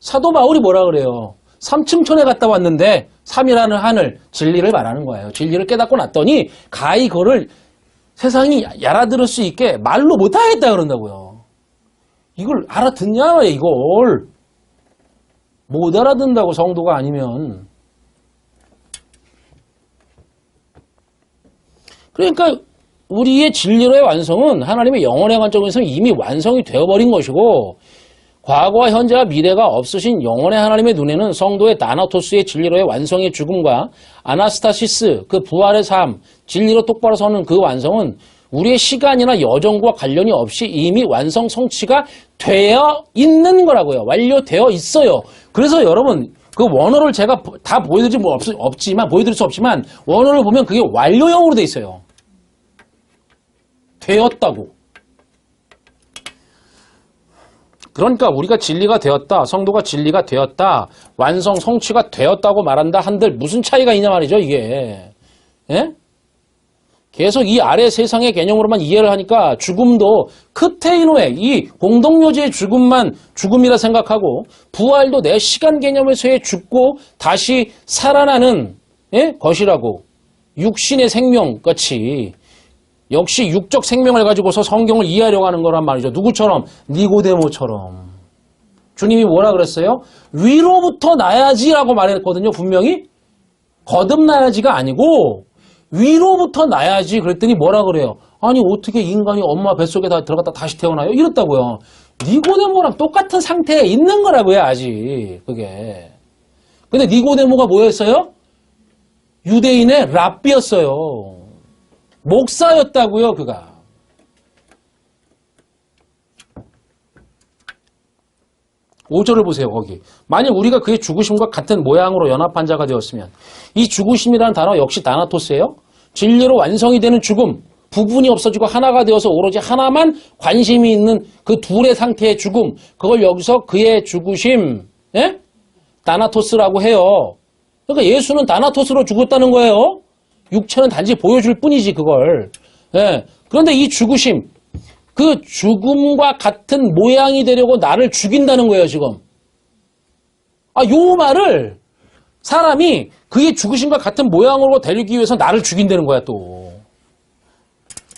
사도 바울이 뭐라 그래요? 삼층천에 갔다 왔는데 3이라는 하늘, 진리를 말하는 거예요. 진리를 깨닫고 났더니 가히 그거를 세상이 알아들을 수 있게 말로 못하겠다 그런다고요. 이걸 알아듣냐 말이에요, 이걸. 못 알아듣는다고 성도가 아니면. 그러니까 우리의 진리로의 완성은 하나님의 영원의 관점에서 이미 완성이 되어버린 것이고 과거와 현재와 미래가 없으신 영원의 하나님의 눈에는 성도의 다나토스의 진리로의 완성의 죽음과 아나스타시스 그 부활의 삶, 진리로 똑바로 서는 그 완성은 우리의 시간이나 여정과 관련이 없이 이미 완성 성취가 되어 있는 거라고요. 완료되어 있어요. 그래서 여러분 그 원어를 제가 다 보여드릴 수 없지만 보여드릴 수 없지만 원어를 보면 그게 완료형으로 돼 있어요. 되었다고. 그러니까 우리가 진리가 되었다, 성도가 진리가 되었다, 완성 성취가 되었다고 말한다 한들 무슨 차이가 있냐 말이죠 이게. 예? 계속 이 아래 세상의 개념으로만 이해를 하니까 죽음도 크테이노의 이 공동묘지의 죽음만 죽음이라 생각하고 부활도 내 시간 개념에서의 죽고 다시 살아나는 것이라고 육신의 생명같이 역시 육적 생명을 가지고서 성경을 이해하려고 하는 거란 말이죠. 누구처럼? 니고데모처럼. 주님이 뭐라 그랬어요? 위로부터 나야지라고 말했거든요. 분명히. 거듭나야지가 아니고 위로부터 나야지 그랬더니 뭐라 그래요? 아니 어떻게 인간이 엄마 뱃속에 다 들어갔다 다시 태어나요? 이랬다고요. 니고데모랑 똑같은 상태에 있는 거라고요. 아직 그게. 근데 니고데모가 뭐였어요? 유대인의 랍비였어요. 목사였다고요. 그가. (5절을) 보세요. 거기. 만약 우리가 그의 죽으심과 같은 모양으로 연합한 자가 되었으면 이 죽으심이라는 단어 역시 다나토스예요. 진리로 완성이 되는 죽음. 부분이 없어지고 하나가 되어서 오로지 하나만 관심이 있는 그 둘의 상태의 죽음. 그걸 여기서 그의 죽으심. 다나토스라고 해요. 그러니까 예수는 다나토스로 죽었다는 거예요. 육체는 단지 보여줄 뿐이지 그걸. 그런데 이 죽으심. 그 죽음과 같은 모양이 되려고 나를 죽인다는 거예요, 지금. 요 말을 사람이 그의 죽으심과 같은 모양으로 되기 위해서 나를 죽인다는 거야, 또.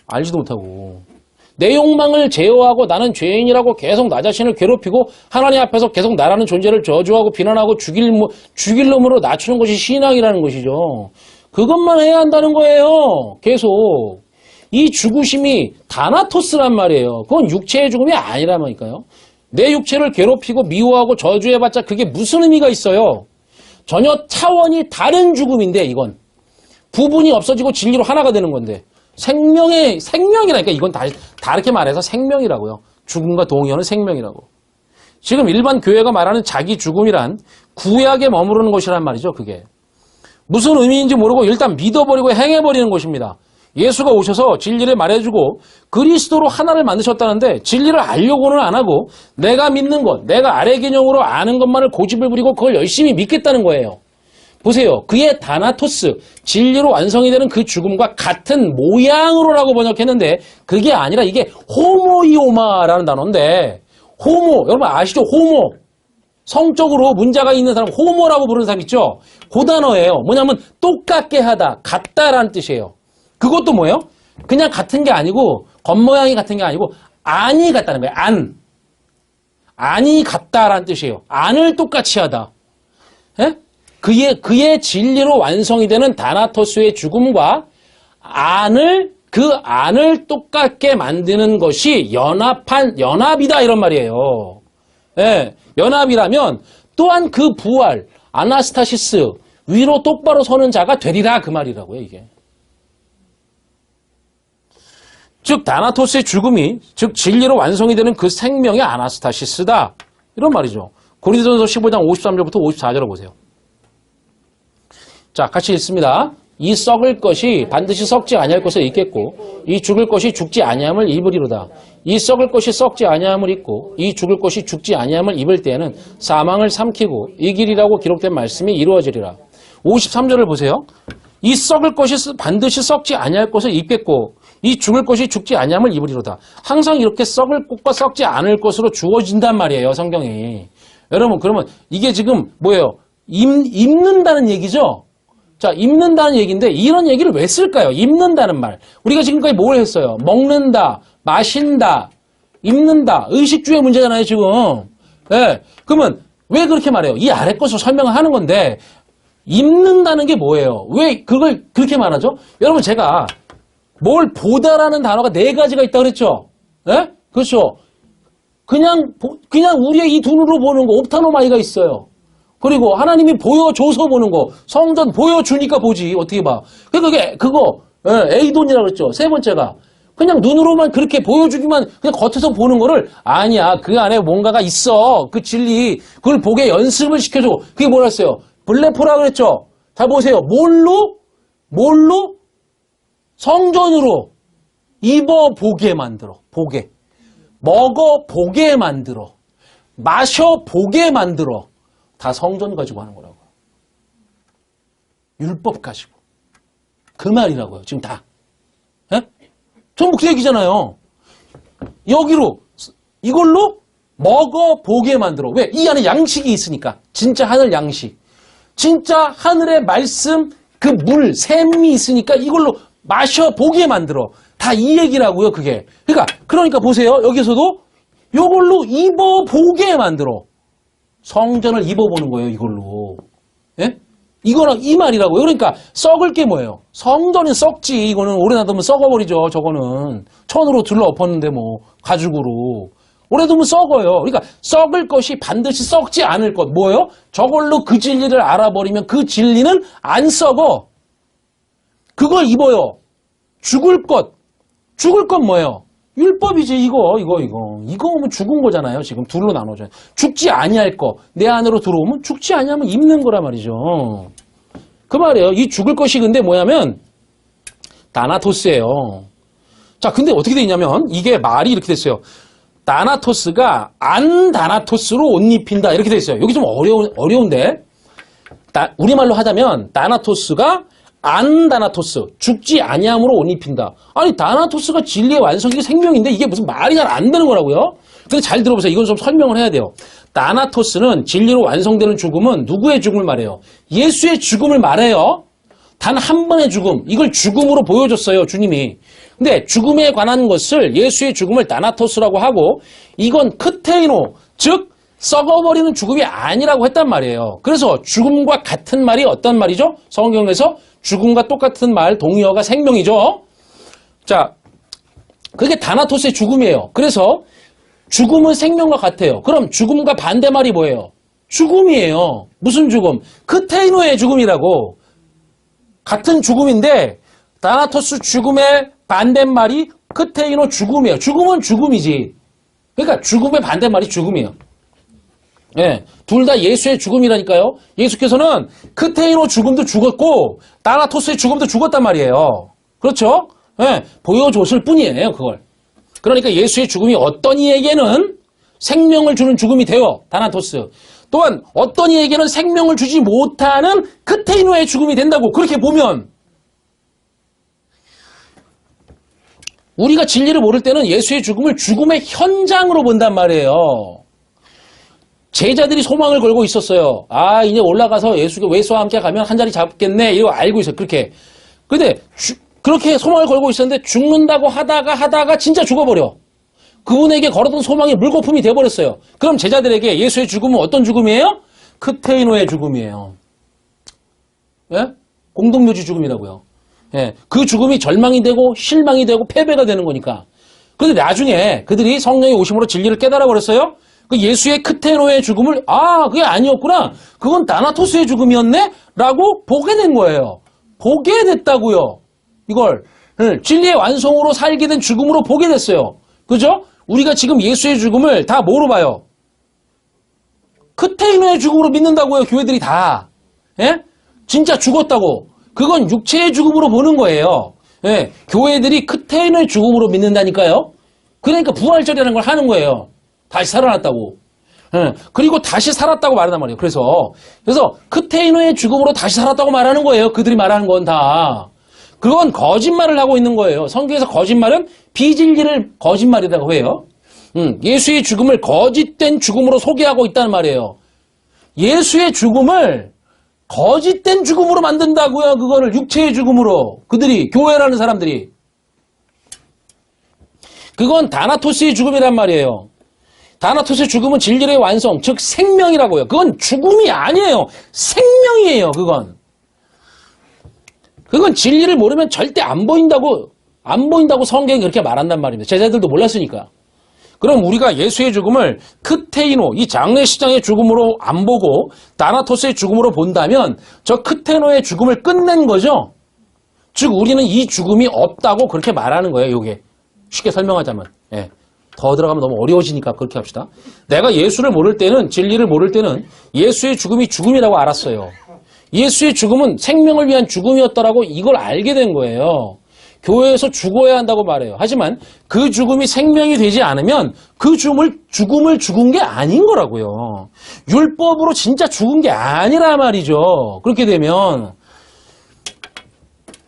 알지도 못하고. 내 욕망을 제어하고 나는 죄인이라고 계속 나 자신을 괴롭히고 하나님 앞에서 계속 나라는 존재를 저주하고 비난하고 죽일 놈으로 낮추는 것이 신앙이라는 것이죠. 그것만 해야 한다는 거예요, 계속. 이 죽으심이 다나토스란 말이에요. 그건 육체의 죽음이 아니라니까요. 내 육체를 괴롭히고 미워하고 저주해봤자 그게 무슨 의미가 있어요? 전혀 차원이 다른 죽음인데 이건. 부분이 없어지고 진리로 하나가 되는 건데. 생명이라니까. 이건 다 이렇게 말해서 생명이라고요. 죽음과 동의어는 생명이라고. 지금 일반 교회가 말하는 자기 죽음이란 구약에 머무르는 것이란 말이죠. 그게. 무슨 의미인지 모르고 일단 믿어버리고 행해버리는 것입니다. 예수가 오셔서 진리를 말해주고 그리스도로 하나를 만드셨다는데 진리를 알려고는 안 하고 내가 믿는 것, 내가 아래 개념으로 아는 것만을 고집을 부리고 그걸 열심히 믿겠다는 거예요. 보세요. 그의 다나토스, 진리로 완성이 되는 그 죽음과 같은 모양으로라고 번역했는데 그게 아니라 이게 호모이오마라는 단어인데 호모, 여러분 아시죠? 호모. 성적으로 문제가 있는 사람 호모라고 부르는 사람 있죠? 그 단어예요. 뭐냐면 똑같게 하다, 같다라는 뜻이에요. 그것도 뭐예요? 그냥 같은 게 아니고 겉모양이 같은 게 아니고 안이 같다는 거예요. 안. 안이 같다라는 뜻이에요. 안을 똑같이 하다. 그의 진리로 완성이 되는 다나토스의 죽음과 그 안을 똑같게 만드는 것이 연합이다 이런 말이에요. 연합이라면 또한 그 부활, 아나스타시스, 위로 똑바로 서는 자가 되리라 그 말이라고요, 이게. 즉 다나토스의 죽음이 즉 진리로 완성이 되는 그 생명의 아나스타시스다. 이런 말이죠. 고린도전서 15장 53절부터 54절을 보세요. 자, 같이 읽습니다. 이 썩을 것이 반드시 썩지 아니할 것을 입겠고 이 죽을 것이 죽지 아니함을 입으리로다. 이 썩을 것이 썩지 아니함을 입고 이 죽을 것이 죽지 아니함을 입을 때에는 사망을 삼키고 이기리라고 기록된 말씀이 이루어지리라. 53절을 보세요. 이 썩을 것이 반드시 썩지 아니할 것을 입겠고 이 죽을 것이 죽지 아니함을 입으리로다. 항상 이렇게 썩을 것과 썩지 않을 것으로 주어진단 말이에요, 성경이. 여러분, 그러면 이게 지금 뭐예요? 입는다는 얘기죠? 자, 입는다는 얘기인데 이런 얘기를 왜 쓸까요? 입는다는 말. 우리가 지금까지 뭘 했어요? 먹는다, 마신다, 입는다. 의식주의 문제잖아요, 지금. 그러면 왜 그렇게 말해요? 이 아래 것을 설명을 하는 건데 입는다는 게 뭐예요? 왜 그걸 그렇게 말하죠? 여러분, 제가 뭘 보다라는 단어가 네 가지가 있다고 그랬죠? 예? 그렇죠. 그냥 우리의 이 두 눈으로 보는 거, 옵타노마이가 있어요. 그리고 하나님이 보여줘서 보는 거, 성전 보여주니까 보지, 어떻게 봐. 그거, 에이돈이라고 그랬죠. 세 번째가. 그냥 눈으로만 그렇게 보여주기만, 그냥 겉에서 보는 거를, 아니야, 그 안에 뭔가가 있어. 그 진리, 그걸 보게 연습을 시켜줘. 그게 뭐라 했어요? 블레포라 그랬죠? 잘 보세요. 뭘로? 성전으로 입어보게 만들어. 보게. 먹어보게 만들어. 마셔보게 만들어. 다 성전 가지고 하는 거라고요. 율법 가지고. 그 말이라고요. 지금 다. 예? 전부 그 얘기잖아요. 이걸로 먹어보게 만들어. 왜? 이 안에 양식이 있으니까. 진짜 하늘 양식. 진짜 하늘의 말씀, 그 물, 샘이 있으니까 이걸로 마셔보게 만들어. 다 이 얘기라고요, 그게. 그러니까 보세요. 여기서도 이걸로 입어보게 만들어. 성전을 입어보는 거예요, 이걸로. 예? 이거랑 이 말이라고요. 그러니까 썩을 게 뭐예요? 성전이 썩지. 이거는 오래 놔두면 썩어버리죠, 저거는. 천으로 둘러 엎었는데 뭐, 가죽으로. 오래 두면 썩어요. 그러니까 썩을 것이 반드시 썩지 않을 것. 뭐예요? 저걸로 그 진리를 알아버리면 그 진리는 안 썩어. 그걸 입어요. 죽을 것 뭐예요? 율법이지, 이거. 이거 오면 죽은 거잖아요. 지금 둘로 나눠져. 죽지 아니할 거. 내 안으로 들어오면 죽지 아니하면 입는 거란 말이죠. 그 말이에요. 이 죽을 것이 근데 뭐냐면, 다나토스예요. 자, 근데 어떻게 돼 있냐면, 이게 말이 이렇게 됐어요. 다나토스가 안다나토스로 옷 입힌다. 이렇게 돼 있어요. 여기 좀 어려운데. 우리말로 하자면, 다나토스가 안다나토스, 죽지 아니함으로 옷 입힌다. 아니, 다나토스가 진리의 완성이고 생명인데 이게 무슨 말이 잘 안 되는 거라고요? 근데 잘 들어보세요. 이건 좀 설명을 해야 돼요. 다나토스는 진리로 완성되는 죽음은 누구의 죽음을 말해요? 예수의 죽음을 말해요. 단 한 번의 죽음. 이걸 죽음으로 보여줬어요, 주님이. 근데 죽음에 관한 것을 예수의 죽음을 다나토스라고 하고 이건 크테이노, 즉 썩어버리는 죽음이 아니라고 했단 말이에요. 그래서 죽음과 같은 말이 어떤 말이죠? 성경에서 죽음과 똑같은 말, 동의어가 생명이죠. 자, 그게 다나토스의 죽음이에요. 그래서 죽음은 생명과 같아요. 그럼 죽음과 반대말이 뭐예요? 죽음이에요. 무슨 죽음? 크테이노의 죽음이라고. 같은 죽음인데 다나토스 죽음의 반대말이 크테이노 죽음이에요. 죽음은 죽음이지. 그러니까 죽음의 반대말이 죽음이에요. 예, 둘 다 예수의 죽음이라니까요. 예수께서는 크테이노 죽음도 죽었고 다나토스의 죽음도 죽었단 말이에요. 그렇죠? 예, 보여줬을 뿐이에요, 그걸. 그러니까 예수의 죽음이 어떤 이에게는 생명을 주는 죽음이 돼요, 다나토스. 또한 어떤 이에게는 생명을 주지 못하는 크테이노의 죽음이 된다고. 그렇게 보면 우리가 진리를 모를 때는 예수의 죽음을 죽음의 현장으로 본단 말이에요. 제자들이 소망을 걸고 있었어요. 아, 이제 올라가서 예수와 함께 가면 한 자리 잡겠네. 이거 알고 있어요. 그렇게. 근데 그렇게 소망을 걸고 있었는데 죽는다고 하다가 진짜 죽어버려. 그분에게 걸었던 소망이 물거품이 돼버렸어요. 그럼 제자들에게 예수의 죽음은 어떤 죽음이에요? 크테이노의 죽음이에요. 예? 공동묘지 죽음이라고요. 예. 그 죽음이 절망이 되고 실망이 되고 패배가 되는 거니까. 그런데 나중에 그들이 성령의 오심으로 진리를 깨달아 버렸어요. 그 예수의 크테노의 죽음을 그게 아니었구나. 그건 다나토스의 죽음이었네? 라고 보게 된 거예요. 보게 됐다고요. 이걸 진리의 완성으로 살게 된 죽음으로 보게 됐어요. 그죠? 우리가 지금 예수의 죽음을 다 뭐로 봐요? 크테이노의 죽음으로 믿는다고요. 교회들이 다. 예? 진짜 죽었다고. 그건 육체의 죽음으로 보는 거예요. 예. 교회들이 크테이노의 죽음으로 믿는다니까요. 그러니까 부활절이라는 걸 하는 거예요. 다시 살아났다고. 예. 그리고 다시 살았다고 말한단 말이에요. 그래서 크테이노의 죽음으로 다시 살았다고 말하는 거예요. 그들이 말하는 건 다. 그건 거짓말을 하고 있는 거예요. 성경에서 거짓말은 비진리를 거짓말이라고 해요. 예수의 죽음을 거짓된 죽음으로 소개하고 있다는 말이에요. 예수의 죽음을 거짓된 죽음으로 만든다고요. 그거를 육체의 죽음으로. 그들이, 교회라는 사람들이. 그건 다나토스의 죽음이란 말이에요. 다나토스의 죽음은 진리의 완성, 즉 생명이라고요. 그건 죽음이 아니에요. 생명이에요. 그건 진리를 모르면 절대 안 보인다고. 안 보인다고 성경이 그렇게 말한단 말입니다. 제자들도 몰랐으니까. 그럼 우리가 예수의 죽음을 크테이노, 이 장례식장의 죽음으로 안 보고 다나토스의 죽음으로 본다면 저 크테노의 죽음을 끝낸 거죠. 즉 우리는 이 죽음이 없다고 그렇게 말하는 거예요. 이게 쉽게 설명하자면. 예. 더 들어가면 너무 어려워지니까 그렇게 합시다. 내가 예수를 모를 때는, 진리를 모를 때는 예수의 죽음이 죽음이라고 알았어요. 예수의 죽음은 생명을 위한 죽음이었다라고 이걸 알게 된 거예요. 교회에서 죽어야 한다고 말해요. 하지만 그 죽음이 생명이 되지 않으면 그 죽음을 죽은 게 아닌 거라고요. 율법으로 진짜 죽은 게 아니라 말이죠. 그렇게 되면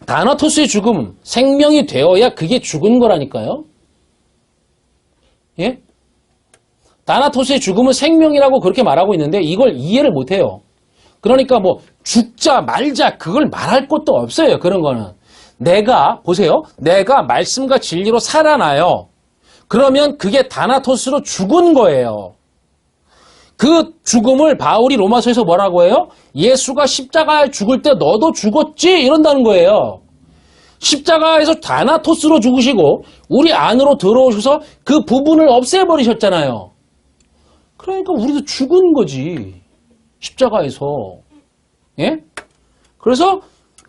다나토스의 죽음, 생명이 되어야 그게 죽은 거라니까요. 예? 다나토스의 죽음은 생명이라고 그렇게 말하고 있는데 이걸 이해를 못해요. 그러니까 뭐 죽자 말자 그걸 말할 것도 없어요. 그런 거는. 보세요. 내가 말씀과 진리로 살아나요. 그러면 그게 다나토스로 죽은 거예요. 그 죽음을 바울이 로마서에서 뭐라고 해요? 예수가 십자가에 죽을 때 너도 죽었지? 이런다는 거예요. 십자가에서 다나토스로 죽으시고 우리 안으로 들어오셔서 그 부분을 없애버리셨잖아요. 그러니까 우리도 죽은 거지. 십자가에서. 예? 그래서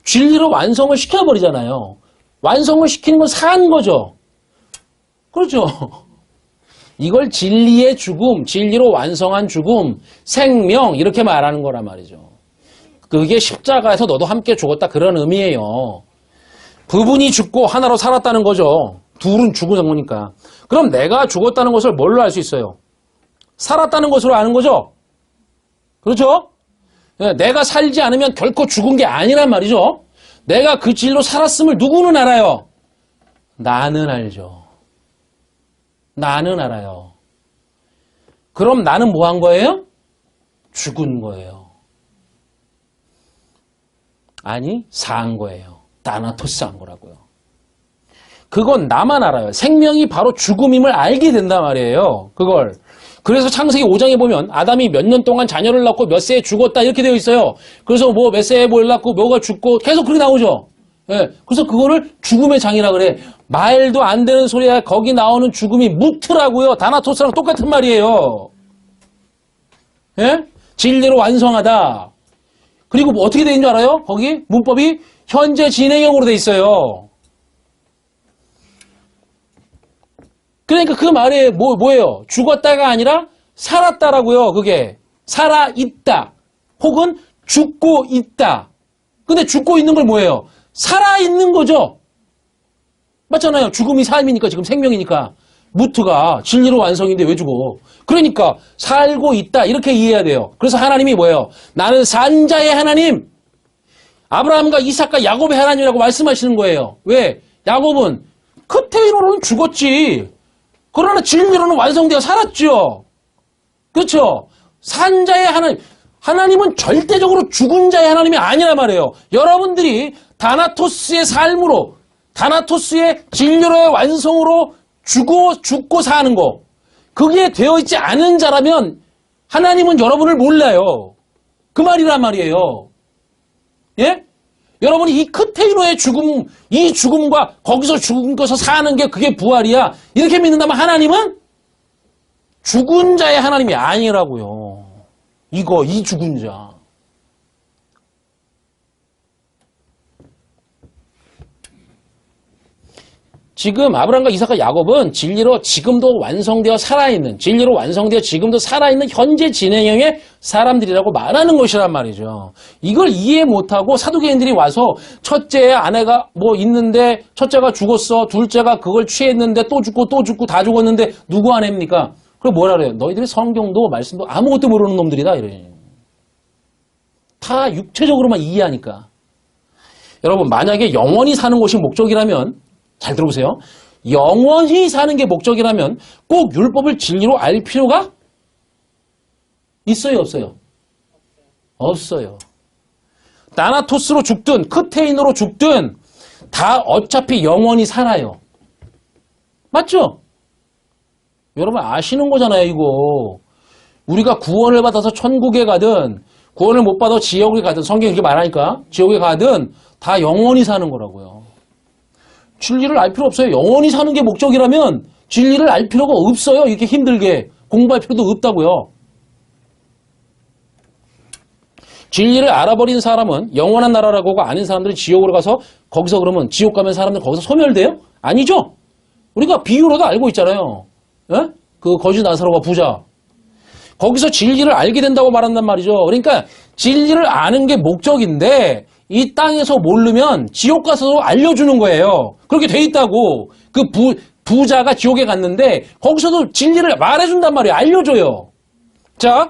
진리로 완성을 시켜버리잖아요. 완성을 시키는 건 산 거죠. 그렇죠. 이걸 진리의 죽음, 진리로 완성한 죽음, 생명 이렇게 말하는 거란 말이죠. 그게 십자가에서 너도 함께 죽었다 그런 의미예요. 부분이 죽고 하나로 살았다는 거죠. 둘은 죽은 거니까. 그럼 내가 죽었다는 것을 뭘로 알 수 있어요? 살았다는 것으로 아는 거죠. 그렇죠? 내가 살지 않으면 결코 죽은 게 아니란 말이죠. 내가 그 진리로 살았음을 누구는 알아요? 나는 알죠. 나는 알아요. 그럼 나는 뭐 한 거예요? 죽은 거예요. 아니, 산 거예요. 다나토스 한 거라고요. 그건 나만 알아요. 생명이 바로 죽음임을 알게 된단 말이에요. 그걸. 그래서 창세기 5장에 보면 아담이 몇 년 동안 자녀를 낳고 몇 세에 죽었다 이렇게 되어 있어요. 그래서 뭐 몇 세에 뭘 낳고 뭐가 죽고 계속 그렇게 나오죠. 예. 그래서 그거를 죽음의 장이라 그래. 말도 안 되는 소리야. 거기 나오는 죽음이 무트라고요. 다나토스랑 똑같은 말이에요. 예? 진리로 완성하다. 그리고 뭐 어떻게 돼 있는 줄 알아요? 거기 문법이 현재 진행형으로 돼 있어요. 그러니까 그 말이 뭐예요? 죽었다가 아니라 살았다라고요. 그게 살아있다 혹은 죽고 있다. 근데 죽고 있는 걸 뭐예요? 살아있는 거죠. 맞잖아요. 죽음이 삶이니까 지금 생명이니까. 무트가 진리로 완성인데 왜 죽어? 그러니까 살고 있다 이렇게 이해해야 돼요. 그래서 하나님이 뭐예요? 나는 산자의 하나님, 아브라함과 이삭과 야곱의 하나님이라고 말씀하시는 거예요. 왜? 야곱은 크테이로는 죽었지. 그러나 진리로는 완성되어 살았죠. 그렇죠? 산자의 하나님. 하나님은 절대적으로 죽은 자의 하나님이 아니란 말이에요. 여러분들이 다나토스의 삶으로, 다나토스의 진리로의 완성으로 죽고 사는 거, 그게 되어 있지 않은 자라면 하나님은 여러분을 몰라요. 그 말이란 말이에요. 예? 여러분이 이 크테이로의 죽음, 이 죽음과 거기서 죽어서 사는 게 그게 부활이야. 이렇게 믿는다면 하나님은 죽은 자의 하나님이 아니라고요. 이 죽은 자. 지금 아브라함과 이삭과 야곱은 진리로 지금도 완성되어 살아있는, 진리로 완성되어 지금도 살아있는 현재 진행형의 사람들이라고 말하는 것이란 말이죠. 이걸 이해 못하고 사두개인들이 와서 첫째 아내가 뭐 있는데 첫째가 죽었어, 둘째가 그걸 취했는데 또 죽고 다 죽었는데 누구 아내입니까? 그럼 뭐라 그래요? 너희들이 성경도 말씀도 아무것도 모르는 놈들이다 이래요. 다 육체적으로만 이해하니까. 여러분 만약에 영원히 사는 것이 목적이라면 잘 들어보세요. 영원히 사는 게 목적이라면 꼭 율법을 진리로 알 필요가 있어요, 없어요? 없어요. 다나토스로 죽든 크테인으로 죽든 다 어차피 영원히 살아요. 맞죠? 여러분 아시는 거잖아요, 이거. 우리가 구원을 받아서 천국에 가든 구원을 못 받아 지옥에 가든 성경이 이렇게 말하니까 지옥에 가든 다 영원히 사는 거라고요. 진리를 알 필요 없어요. 영원히 사는 게 목적이라면 진리를 알 필요가 없어요. 이렇게 힘들게 공부할 필요도 없다고요. 진리를 알아버린 사람은 영원한 나라라고가 아닌 사람들이 지옥으로 가서 거기서 그러면 지옥 가면 사람들 거기서 소멸돼요? 아니죠. 우리가 비유로도 알고 있잖아요. 예? 그 거지 나사로가 부자. 거기서 진리를 알게 된다고 말한단 말이죠. 그러니까 진리를 아는 게 목적인데 이 땅에서 모르면 지옥 가서 알려주는 거예요. 그렇게 돼 있다고. 그 부자가 지옥에 갔는데 거기서도 진리를 말해준단 말이에요. 알려줘요. 자,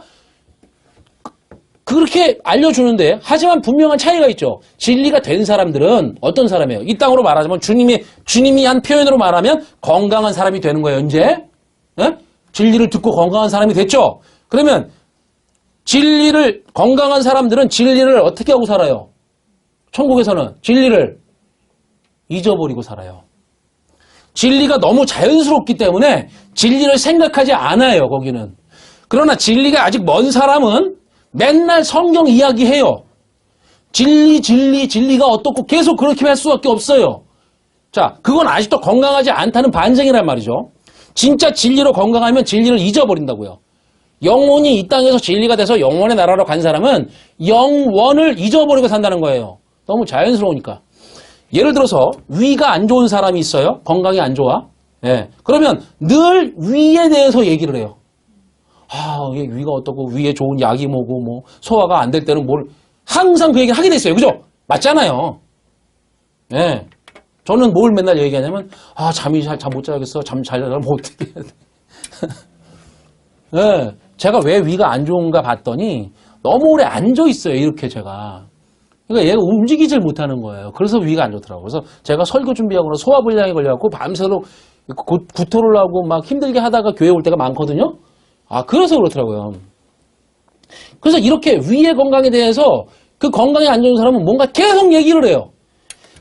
그렇게 알려주는데 하지만 분명한 차이가 있죠. 진리가 된 사람들은 어떤 사람이에요? 이 땅으로 말하자면 주님이 한 표현으로 말하면 건강한 사람이 되는 거예요. 이제 진리를 듣고 건강한 사람이 됐죠. 그러면 건강한 사람들은 진리를 어떻게 하고 살아요? 천국에서는 진리를 잊어버리고 살아요. 진리가 너무 자연스럽기 때문에 진리를 생각하지 않아요. 거기는. 그러나 진리가 아직 먼 사람은 맨날 성경 이야기해요. 진리가 어떻고 계속 그렇게 할 수밖에 없어요. 자, 그건 아직도 건강하지 않다는 반증이란 말이죠. 진짜 진리로 건강하면 진리를 잊어버린다고요. 영원히 이 땅에서 진리가 돼서 영원의 나라로 간 사람은 영원을 잊어버리고 산다는 거예요. 너무 자연스러우니까. 예를 들어서 위가 안 좋은 사람이 있어요. 건강이 안 좋아. 예. 그러면 늘 위에 대해서 얘기를 해요. 위가 어떻고 위에 좋은 약이 뭐고 뭐 소화가 안 될 때는 뭘 항상 그 얘기를 하게 돼 있어요. 그죠? 맞잖아요. 예. 저는 뭘 맨날 얘기하냐면 잠이 잠 못 자겠어. 잠 잘 자려면 어떻게 해야 돼. 예. 제가 왜 위가 안 좋은가 봤더니 너무 오래 앉아 있어요. 이렇게 제가. 그러니까 얘가 움직이질 못하는 거예요. 그래서 위가 안 좋더라고요. 그래서 제가 설교 준비하고 소화불량에 걸려갖고 밤새도록 구토를 하고 막 힘들게 하다가 교회 올 때가 많거든요. 그래서 그렇더라고요. 그래서 이렇게 위의 건강에 대해서 그 건강이 안 좋은 사람은 뭔가 계속 얘기를 해요.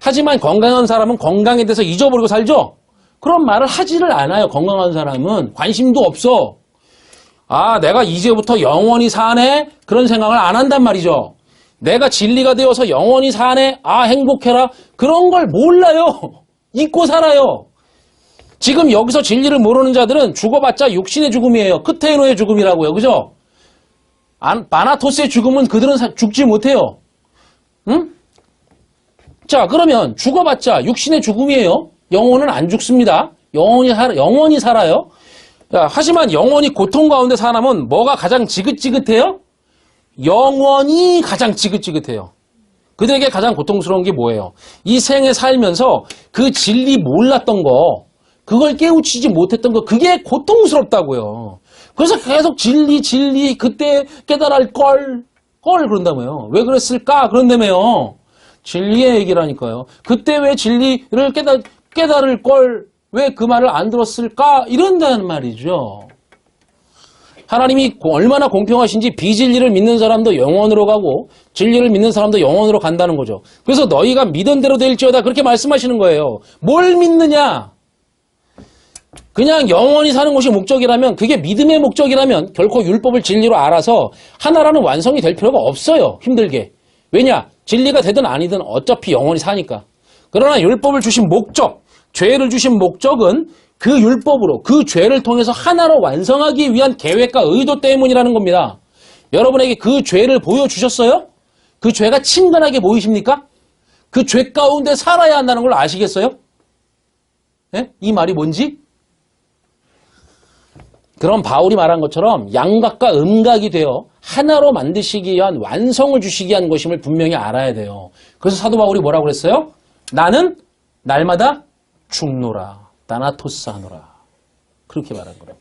하지만 건강한 사람은 건강에 대해서 잊어버리고 살죠? 그런 말을 하지를 않아요. 건강한 사람은 관심도 없어. 내가 이제부터 영원히 사네? 그런 생각을 안 한단 말이죠. 내가 진리가 되어서 영원히 사네? 행복해라? 그런 걸 몰라요. 잊고 살아요. 지금 여기서 진리를 모르는 자들은 죽어봤자 육신의 죽음이에요. 크테노의 죽음이라고요. 그죠? 바나토스의 죽음은 그들은 죽지 못해요. 응? 자, 그러면 죽어봤자 육신의 죽음이에요. 영혼은 안 죽습니다. 영원히 살아요. 자, 하지만 영원히 고통 가운데 사람은 뭐가 가장 지긋지긋해요? 영원히 가장 지긋지긋해요. 그들에게 가장 고통스러운 게 뭐예요? 이 생에 살면서 그 진리 몰랐던 거, 그걸 깨우치지 못했던 거, 그게 고통스럽다고요. 그래서 계속 진리, 그때 깨달을 걸 그런다며요. 왜 그랬을까? 그런다며요. 진리의 얘기라니까요. 그때 왜 진리를 깨달을 걸, 왜 그 말을 안 들었을까? 이런다는 말이죠. 하나님이 얼마나 공평하신지 비진리를 믿는 사람도 영원으로 가고 진리를 믿는 사람도 영원으로 간다는 거죠. 그래서 너희가 믿은 대로 될지어다 그렇게 말씀하시는 거예요. 뭘 믿느냐? 그냥 영원히 사는 것이 목적이라면, 그게 믿음의 목적이라면 결코 율법을 진리로 알아서 하나라는 완성이 될 필요가 없어요. 힘들게. 왜냐? 진리가 되든 아니든 어차피 영원히 사니까. 그러나 율법을 주신 목적, 죄를 주신 목적은 그 율법으로, 그 죄를 통해서 하나로 완성하기 위한 계획과 의도 때문이라는 겁니다. 여러분에게 그 죄를 보여주셨어요? 그 죄가 친근하게 보이십니까? 그 죄 가운데 살아야 한다는 걸 아시겠어요? 네? 이 말이 뭔지? 그럼 바울이 말한 것처럼 양각과 음각이 되어 하나로 만드시기 위한 완성을 주시기 위한 것임을 분명히 알아야 돼요. 그래서 사도 바울이 뭐라고 그랬어요? 나는 날마다 죽노라. 다나토스 하노라. 그렇게 말한 거예요.